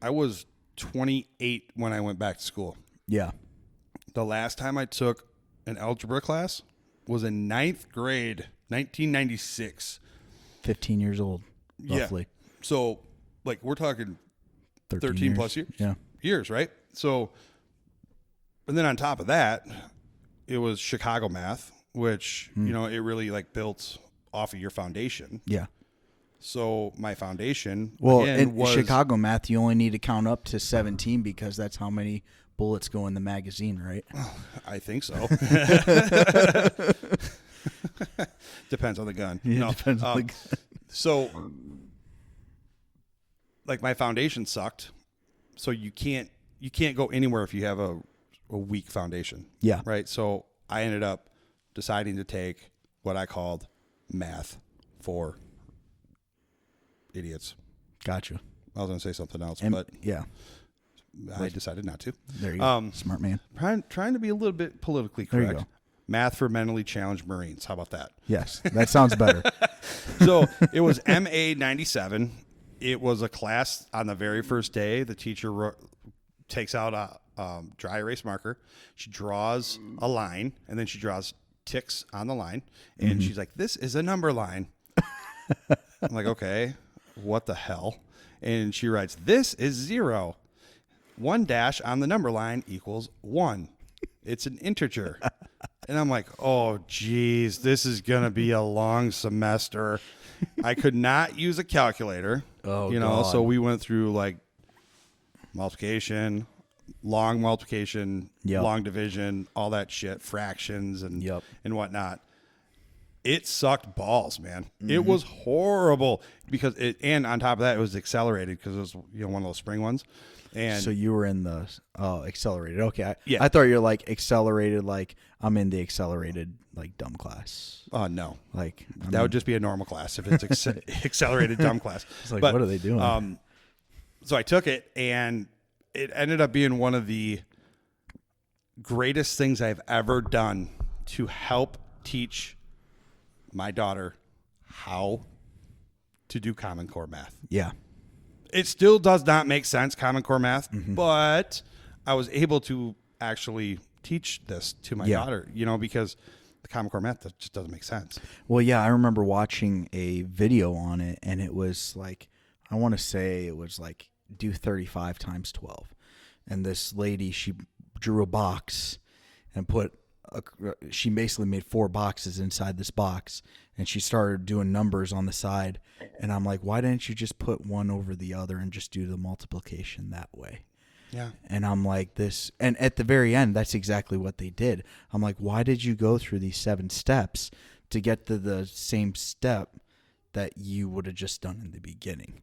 I was 28 when I went back to school. Yeah. The last time I took an algebra class was in 9th grade, 1996. 15 years old, roughly. Yeah. So, like, we're talking 13 plus years. Yeah. Years, right? So, and then on top of that, it was Chicago math, which, it really, like, built off of your foundation. Yeah. So my foundation, in Chicago math, you only need to count up to 17 because that's how many bullets go in the magazine, right? I think so. Depends on the gun. Yeah, depends on the gun. So, like, my foundation sucked. So you can't go anywhere if you have a weak foundation. Yeah. Right. So I ended up deciding to take what I called math for idiots. Gotcha. I was going to say something else, but yeah, I decided not to. There you go. Smart man. Trying to be a little bit politically There you correct. go. Math for mentally challenged Marines. How about that? Yes, that sounds better. So it was MA 97. It was a class on the very first day. The teacher takes out a dry erase marker. She draws a line, and then she draws ticks on the line. And she's like, this is a number line. I'm like, okay, what the hell? And she writes, this is 0. 1 dash on the number line equals 1. It's an integer. And I'm like, oh, geez, this is going to be a long semester. I could not use a calculator. Oh, God. So God. we went through like multiplication, long multiplication, Yep. long division, all that shit, fractions and whatnot. It sucked balls, man. Mm-hmm. It was horrible because and on top of that, it was accelerated because it was one of those spring ones. And so you were in the accelerated. Okay, yeah. I thought you were like accelerated, like I'm in the accelerated like dumb class. No, like that would just be a normal class if it's accelerated dumb class. It's like, what are they doing? So I took it, and it ended up being one of the greatest things I've ever done to help teach my daughter how to do Common Core math. Yeah. It still does not make sense, Common Core math, but I was able to actually teach this to my daughter, because the Common Core math just doesn't make sense. Well, yeah, I remember watching a video on it, and it was like, I want to say it was like do 35 times 12. And this lady, she drew a box and she basically made 4 boxes inside this box, and she started doing numbers on the side. And I'm like, why didn't you just put one over the other and just do the multiplication that way? Yeah. And I'm like and at the very end, that's exactly what they did. I'm like, why did you go through these 7 steps to get to the same step that you would have just done in the beginning?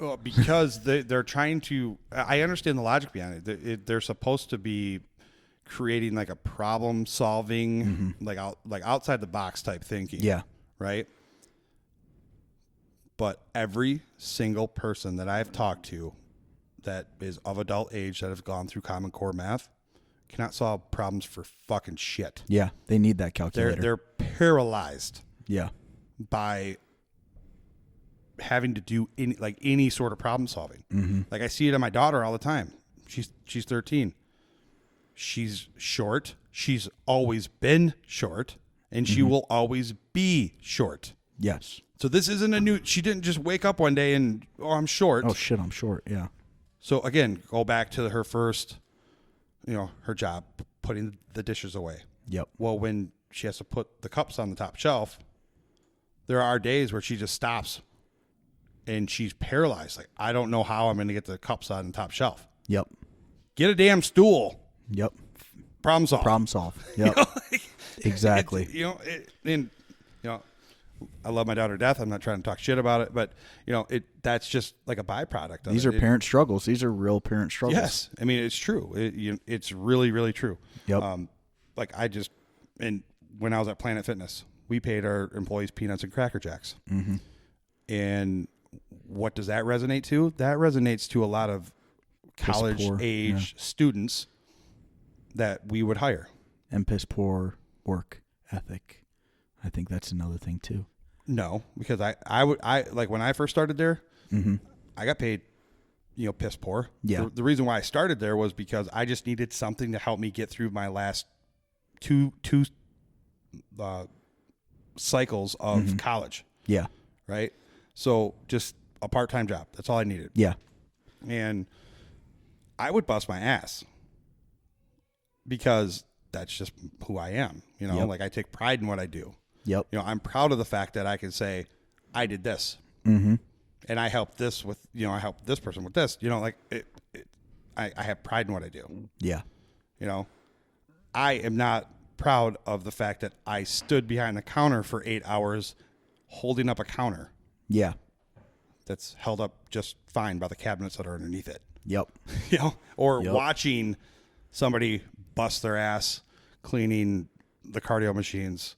Well, because they're trying to, I understand the logic behind it. They're supposed to be creating like a problem solving, like outside the box type thinking. Yeah. Right. But every single person that I've talked to that is of adult age that have gone through Common Core math cannot solve problems for fucking shit. Yeah. They need that calculator. They're paralyzed. Yeah. By having to do any sort of problem solving. Like I see it in my daughter all the time. She's 13. She's short. She's always been short, and she will always be short. Yes. So this isn't she didn't just wake up one day and, I'm short. Oh shit, I'm short. Yeah. So again, go back to her first, her job, putting the dishes away. Yep. Well, when she has to put the cups on the top shelf, there are days where she just stops and she's paralyzed. Like, I don't know how I'm going to get the cups on the top shelf. Yep. Get a damn stool. Yep. Problem solved. Problem solved. Yep. Exactly. I love my daughter to death. I'm not trying to talk shit about it, but that's just like a byproduct of These are parent struggles. These are real parent struggles. Yes. I mean, it's true. It's really, really true. Yep. And when I was at Planet Fitness, we paid our employees peanuts and Cracker Jacks. And what does that resonate to? That resonates to a lot of college age students that we would hire. And piss poor work ethic. I think that's another thing too. No, because I like when I first started there, I got paid, piss poor. Yeah. The reason why I started there was because I just needed something to help me get through my last two cycles of college. Yeah. Right. So just a part-time job. That's all I needed. Yeah. And I would bust my ass because that's just who I am. Like I take pride in what I do. Yep. I'm proud of the fact that I can say I did this, and I helped this with, I helped this person with this. I have pride in what I do. Yeah. I am not proud of the fact that I stood behind the counter for 8 hours holding up a counter. Yeah. That's held up just fine by the cabinets that are underneath it. Yep. Watching somebody bust their ass cleaning the cardio machines.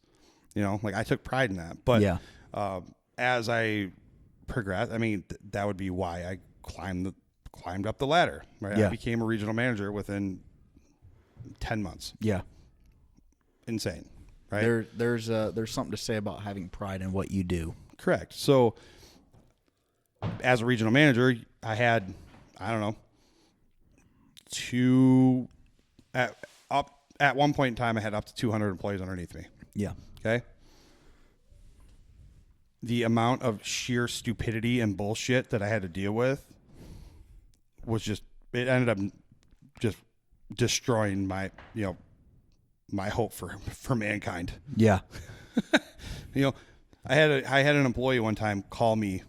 I took pride in that. But as I progressed, that would be why I climbed up the ladder. Right? Yeah. I became a regional manager within 10 months. Yeah. Insane. Right? There's something to say about having pride in what you do. Correct. So as a regional manager, I had, I don't know, at one point in time, I had up to 200 employees underneath me. Yeah. Okay. the amount of sheer stupidity and bullshit that I had to deal with was it ended up just destroying my hope for mankind. Yeah. I had an employee one time call me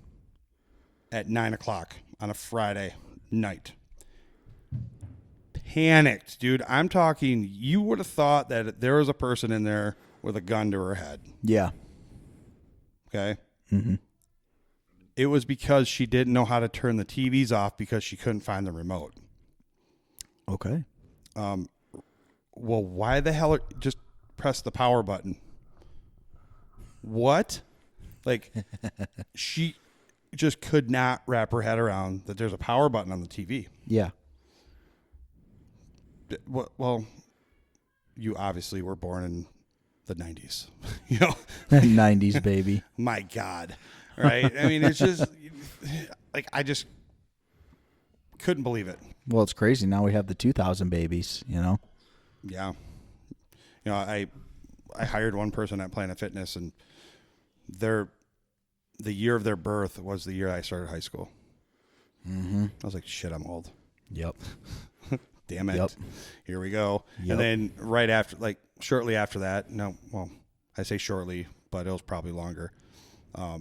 at 9:00 on a Friday night. Panicked, dude. I'm talking, you would have thought that there was a person in there with a gun to her head. Yeah. Okay? Mm-hmm. It was because she didn't know how to turn the TVs off because she couldn't find the remote. Okay. Well, why the hell just press the power button? What? Like, she just could not wrap her head around that there's a power button on the TV. Yeah. Well, you obviously were born in the 90s. 90s, baby. My God. Right? I mean, it's just, like, I just couldn't believe it. Well, it's crazy. Now we have the 2000 babies, Yeah. I hired one person at Planet Fitness, and the year of their birth was the year I started high school. Mm-hmm. I was like, shit, I'm old. Yep. Damn it. Yep. Here we go. Yep. And then shortly after that, I say shortly, but it was probably longer. My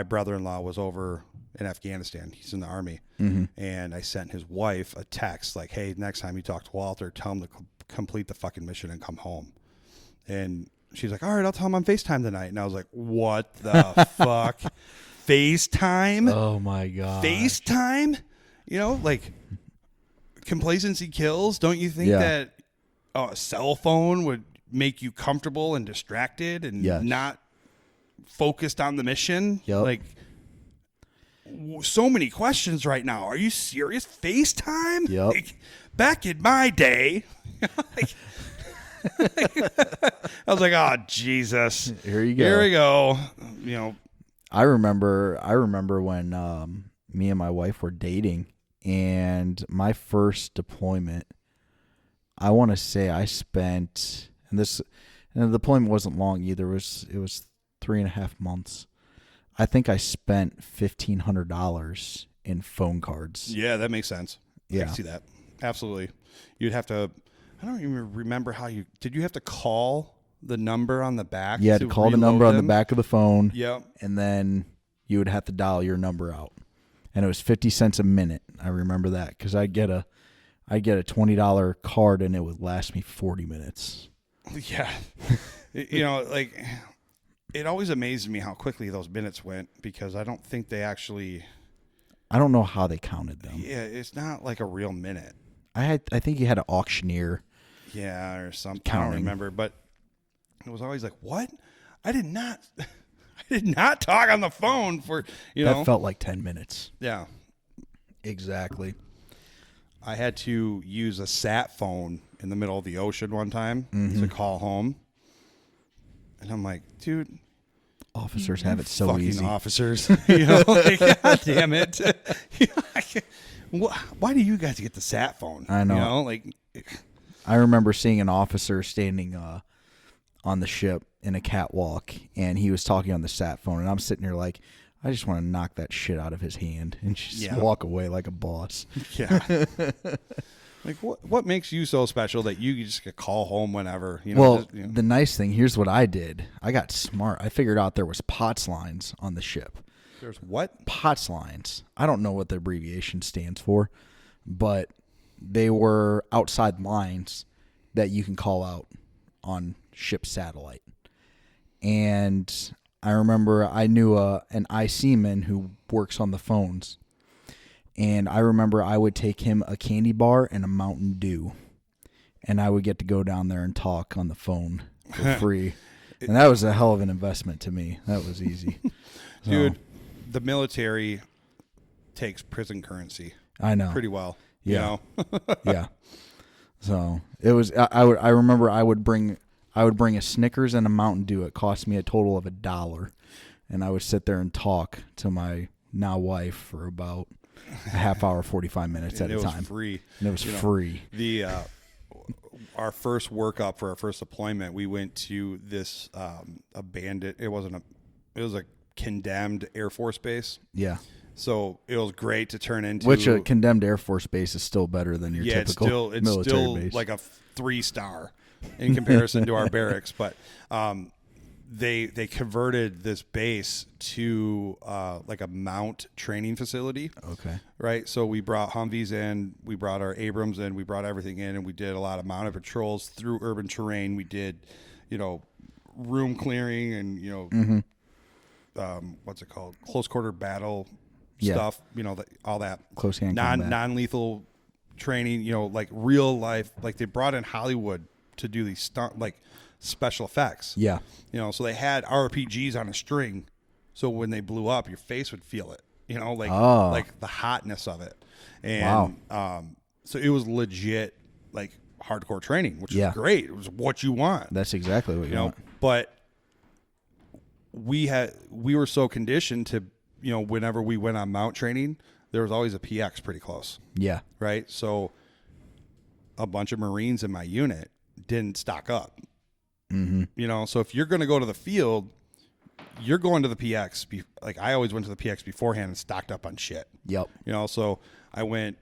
brother-in-law was over in Afghanistan. He's in the Army. Mm-hmm. And I sent his wife a text like, hey, next time you talk to Walter, tell him to complete the fucking mission and come home. And she's like, all right, I'll tell him on FaceTime tonight. And I was like, what the fuck? FaceTime? Oh, my God. FaceTime? Complacency kills. Don't you think that a cell phone would make you comfortable and distracted and not focused on the mission? Yep. Like, so many questions right now. Are you serious? FaceTime? Yep. Like, back in my day, I was like, oh, Jesus. Here you go. Here we go. I remember when me and my wife were dating, and my first deployment, I want to say I spent, and the deployment wasn't long either. It was 3.5 months. I think I spent $1,500 in phone cards. Yeah, that makes sense. Yeah. I can see that. Absolutely. You'd have to, I don't even remember did you have to call the number on the back? You had to call the number on the back of the phone. Yep. And then you would have to dial your number out. And it was 50 cents a minute. I remember that because I'd get a $20 card and it would last me 40 minutes. Yeah. It always amazes me how quickly those minutes went because I don't think they actually. I don't know how they counted them. Yeah, it's not like a real minute. I think you had an auctioneer. Yeah, or something. Counting. I don't remember, but it was always like, what? I did not talk on the phone for, That felt like 10 minutes. Yeah. Exactly. I had to use a sat phone in the middle of the ocean one time to call home. And I'm like, dude. Officers have it so fucking easy. Officers. God damn it. Why do you guys get the sat phone? I know. I remember seeing an officer standing on the ship in a catwalk, and he was talking on the sat phone, and I'm sitting here like, I just want to knock that shit out of his hand and just walk away like a boss. Yeah. Like, what makes you so special that you just could call home whenever? The nice thing, here's what I did. I got smart. I figured out there was POTS lines on the ship. There's what? POTS lines. I don't know what the abbreviation stands for, but they were outside lines that you can call out on ship satellite. And I remember I knew an IC man who works on the phones. And I remember I would take him a candy bar and a Mountain Dew. And I would get to go down there and talk on the phone for free. And that was a hell of an investment to me. That was easy. Dude, the military takes prison currency. I know. Pretty well. Yeah. Yeah. So it was, I remember I would bring a Snickers and a Mountain Dew. It cost me a total of $1. And I would sit there and talk to my now wife for about a half hour, 45 minutes at a time. Free. And it was free. our first workup for our first deployment, we went to this abandoned. It was a condemned Air Force base. Yeah. So it was great to turn into. Which a condemned Air Force base is still better than your typical military base. Like a 3-star in comparison to our barracks. But they converted this base to like a mount training facility. Okay. Right. So we brought Humvees in, we brought our Abrams in, we brought everything in, and we did a lot of mounted patrols through urban terrain. We did, room clearing and, what's it called? Close quarter battle stuff, all that. Close hand combat. Non-lethal training, like real life. Like they brought in Hollywood to do these special effects. Yeah. So they had RPGs on a string, so when they blew up, your face would feel it. Like the hotness of it. And so it was legit, like hardcore training, which is great. It was what you want. That's exactly what you want. But we were so conditioned to, whenever we went on mount training, there was always a PX pretty close. Yeah. Right. So a bunch of Marines in my unit didn't stock up. Mm-hmm. So if you're going to go to the field, you're going to the PX. Like I always went to the PX beforehand and stocked up on shit. Yep. So I went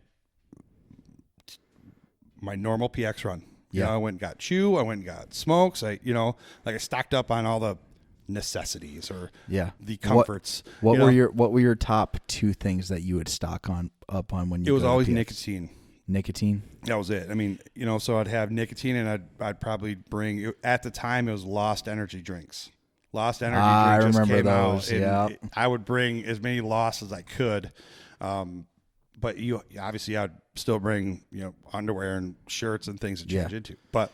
my normal PX run. I went and got chew. I went and got smokes. I stocked up on all the necessities or the comforts. What were your top 2 things that you would stock up on when you? It was always nicotine. Nicotine. That was it. I mean, so I'd have nicotine, and I'd probably bring. At the time, it was Lost energy drinks. Lost energy drink just came out. Yeah. I would bring as many Lost as I could, but obviously I'd still bring underwear and shirts and things to change into. But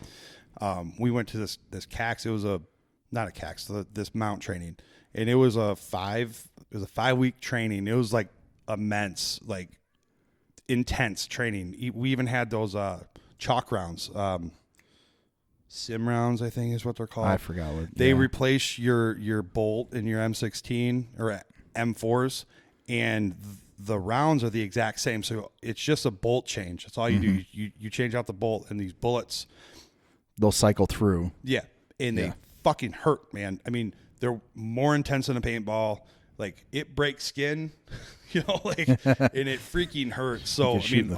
we went to this CAX. It was not a CAX. This mount training, and it was a 5-week training. It was like immense, like intense training. We even had those chalk rounds, sim rounds, I think is what they're called. I forgot what they replace your bolt in your M16 or M4s, and the rounds are the exact same. So it's just a bolt change. That's all you do. You change out the bolt, and these bullets, they'll cycle through. Yeah, and they fucking hurt, man. I mean, they're more intense than a paintball. Like it breaks skin, and it freaking hurts. So I mean,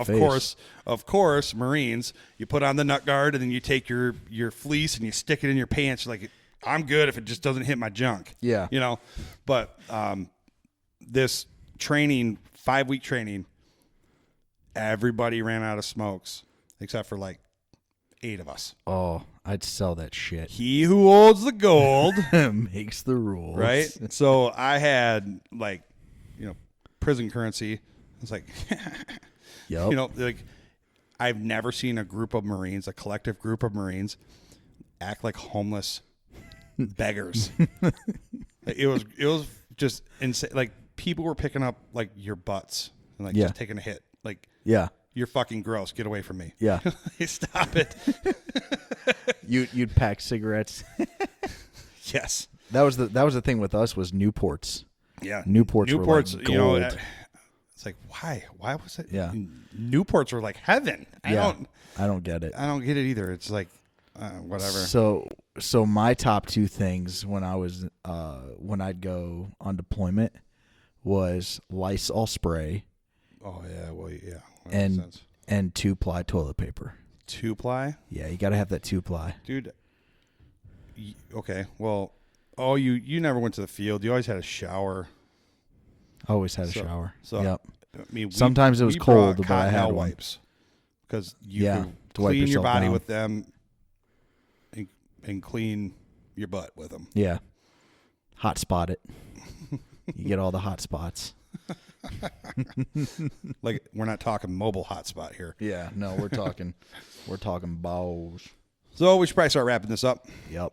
of course, Marines, you put on the nut guard and then you take your fleece and you stick it in your pants. Like I'm good if it just doesn't hit my junk. Yeah. But this training, 5-week training, everybody ran out of smokes except for like 8 of us. Oh, I'd sell that shit. He who holds the gold makes the rules. Right? So I had like, prison currency. It's like, like I've never seen a group of Marines, a collective group of Marines, act like homeless beggars. It was just insane. Like people were picking up like your butts and like just taking a hit. Like, you're fucking gross. Get away from me. Yeah. Stop it. You'd pack cigarettes. Yes. That was the thing with us was Newports. Yeah. Newports were like gold. It's like, why? Why was it? Yeah. Newports were like heaven. I don't get it. I don't get it either. It's like, whatever. So my top 2 things when I was when I'd go on deployment was Lysol spray. Oh yeah, well yeah. And 2-ply toilet paper. 2-ply? Yeah, you got to have that 2-ply. Dude. Okay. Well, you never went to the field. You always had a shower. Always had a shower. So yep. I mean, sometimes it was cold, but I had wipes because you could to wipe clean your body down with them and clean your butt with them. Yeah. Hot spot it. You get all the hot spots. Like we're not talking mobile hotspot here. Yeah, no, we're talking balls. So we should probably start wrapping this up. Yep.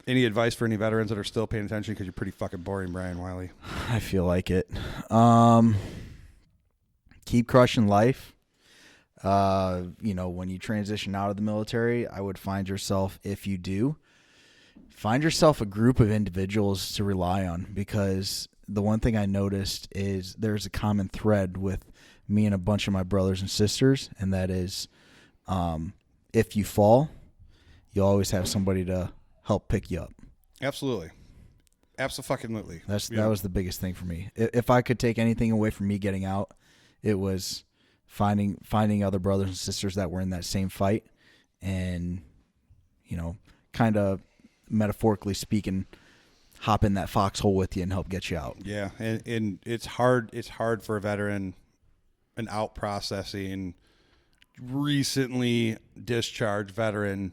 Any advice for any veterans that are still paying attention because you're pretty fucking boring, Brian Wylie? I feel like it. Keep crushing life. When you transition out of the military, I would find yourself a group of individuals to rely on, because the one thing I noticed is there's a common thread with me and a bunch of my brothers and sisters, and that is if you fall, you always have somebody to help pick you up. Absolutely. Absolutely. That was the biggest thing for me. If I could take anything away from me getting out, it was finding other brothers and sisters that were in that same fight, and kind of metaphorically speaking, hop in that foxhole with you and help get you out. Yeah, and it's hard. It's hard for a veteran, an out processing, recently discharged veteran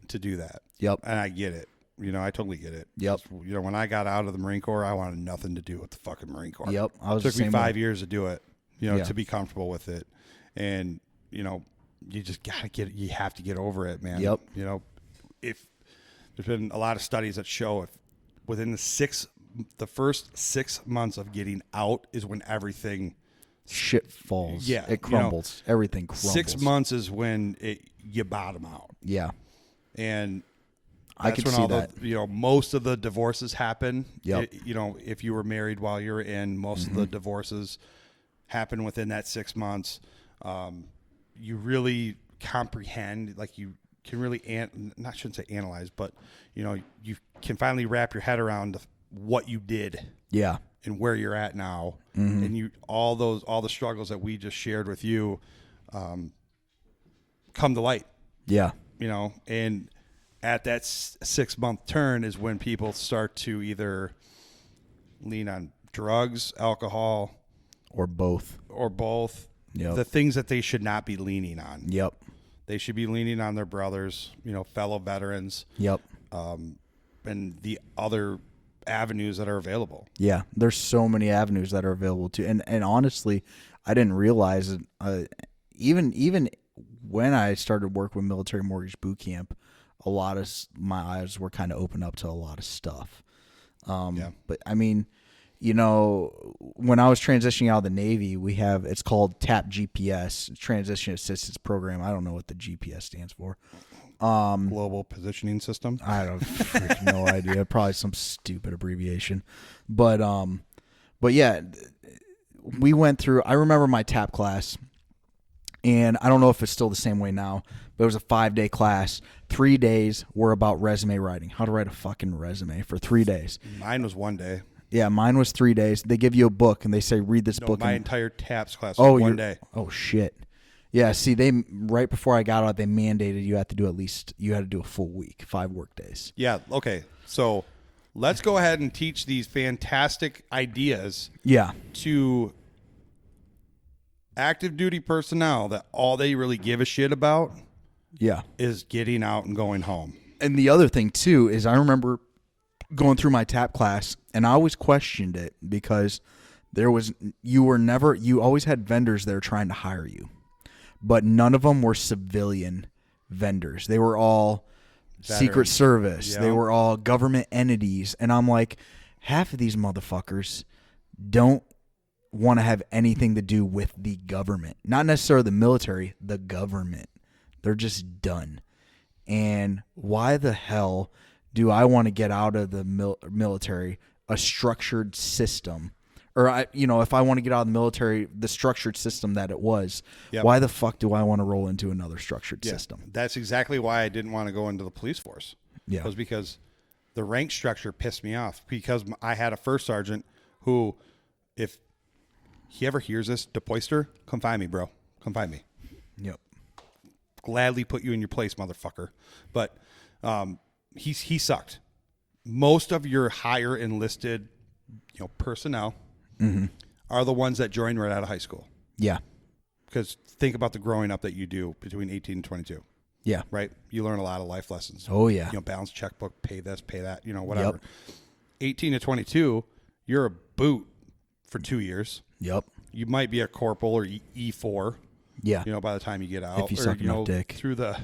to do that. Yep. And I get it. I totally get it. Yep. When I got out of the Marine Corps, I wanted nothing to do with the fucking Marine Corps. Yep. It took me 5 years to do it, to be comfortable with it. And, you just got to you have to get over it, man. Yep. If there's been a lot of studies that show if within the first 6 months of getting out is when everything shit falls. Yeah. It crumbles. Everything crumbles. 6 months is when you bottom out. Yeah. And I that's could when see all that. Most of the divorces happen. Yep. If you were married while you're in, most of the divorces happen within that 6 months. You really comprehend, like you can really, shouldn't say analyze, but you can finally wrap your head around what you did. Yeah. And where you're at now, and all the struggles that we just shared with you, come to light. Yeah. And at that 6 month turn is when people start to either lean on drugs, alcohol, or both. Yep. The things that they should not be leaning on. Yep. They should be leaning on their brothers, fellow veterans. Yep. And the other avenues that are available. Yeah, there's so many avenues that are available too. And honestly, I didn't realize it. Even when I started work with Military Mortgage Boot Camp, a lot of my eyes were kind of opened up to a lot of stuff. But I mean, when I was transitioning out of the Navy, it's called TAP GPS, Transition Assistance Program. I don't know what the GPS stands for. Global Positioning System. I don't no idea. Probably some stupid abbreviation. But yeah, we went through, I remember my TAP class, and I don't know if it's still the same way now, but it was a 5-day class. 3 days were about resume writing, how to write a fucking resume for 3 days. Mine was 1 day. Yeah, mine was 3 days. They give you a book and they say, read this book. My entire TAPS class was 1 day. Oh, shit. Yeah, see, right before I got out, they mandated you had to do a full week, 5 work days. Yeah, okay. So let's go ahead and teach these fantastic ideas to active duty personnel that all they really give a shit about is getting out and going home. And the other thing, too, is I remember going through my TAP class, and I always questioned it because you always had vendors there trying to hire you. But none of them were civilian vendors. They were all Secret Service. They were all government entities. And I'm like, half of these motherfuckers don't want to have anything to do with the government. Not necessarily the military, the government. They're just done. And why the hell do I want to get out of the military, a structured system? Or, if I want to get out of the military, the structured system that it was, why the fuck do I want to roll into another structured system? That's exactly why I didn't want to go into the police force. Yeah. It was because the rank structure pissed me off. Because I had a first sergeant who, if he ever hears this, DePoister, come find me, bro. Come find me. Yep. Gladly put you in your place, motherfucker. But he sucked. Most of your higher enlisted, personnel are the ones that join right out of high school. Yeah. Because think about the growing up that you do between 18 and 22. Yeah. Right? You learn a lot of life lessons. Oh, yeah. Balance checkbook, pay this, pay that, whatever. Yep. 18 to 22, you're a boot for 2 years. Yep. You might be a corporal or E4. Yeah. By the time you get out. If you suck enough dick. Through the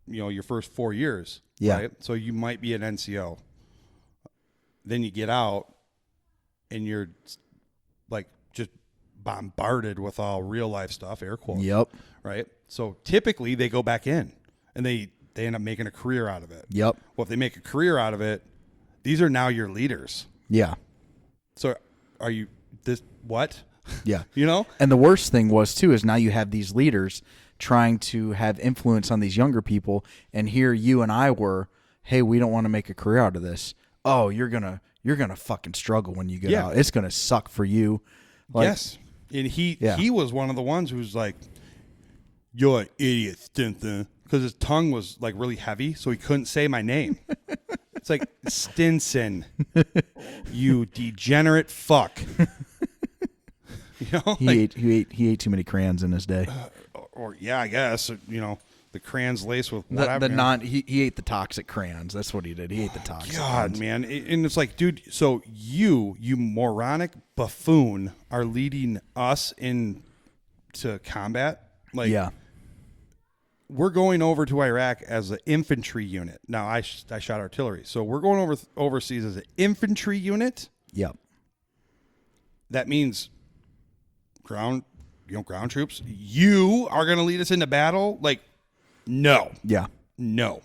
your first 4 years. Yeah. Right? So you might be an NCO. Then you get out and you're like just bombarded with all real life stuff, air quotes. Yep. Right? So typically they go back in and they end up making a career out of it. Yep. Well, if they make a career out of it, these are now your leaders. Yeah. So are you this what? Yeah. You know? And the worst thing was too is now you have these leaders trying to have influence on these younger people, and here you and I were, hey, we don't want to make a career out of this. Oh, you're gonna fucking struggle when you get out. It's gonna suck for you. Like, yes, and he was one of the ones who's like, "You're an idiot, Stinson," because his tongue was like really heavy, so he couldn't say my name. It's like, Stinson, you degenerate fuck. You know, he ate too many crayons in his day. Or I guess the crayons laced with whatever. He ate the toxic crayons. That's what he did. He ate the toxic. God, crayons. man, and it's like, dude. So you moronic buffoon are leading us into combat. Like, we're going over to Iraq as an infantry unit. Now I shot artillery, so we're going overseas as an infantry unit. Yep. That means ground troops. You are going to lead us into battle? Like, no. Yeah. No.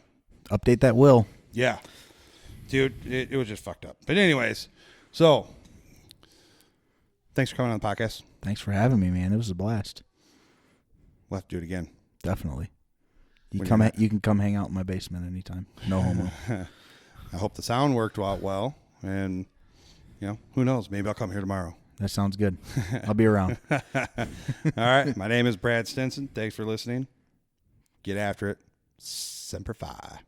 Update that will. Yeah. Dude, it was just fucked up. But anyways, so thanks for coming on the podcast. Thanks for having me, man. It was a blast. We'll have to do it again. Definitely. You can come hang out in my basement anytime. No homo. I hope the sound worked out well, and who knows? Maybe I'll come here tomorrow. That sounds good. I'll be around. All right. My name is Brad Stinson. Thanks for listening. Get after it. Semper Fi.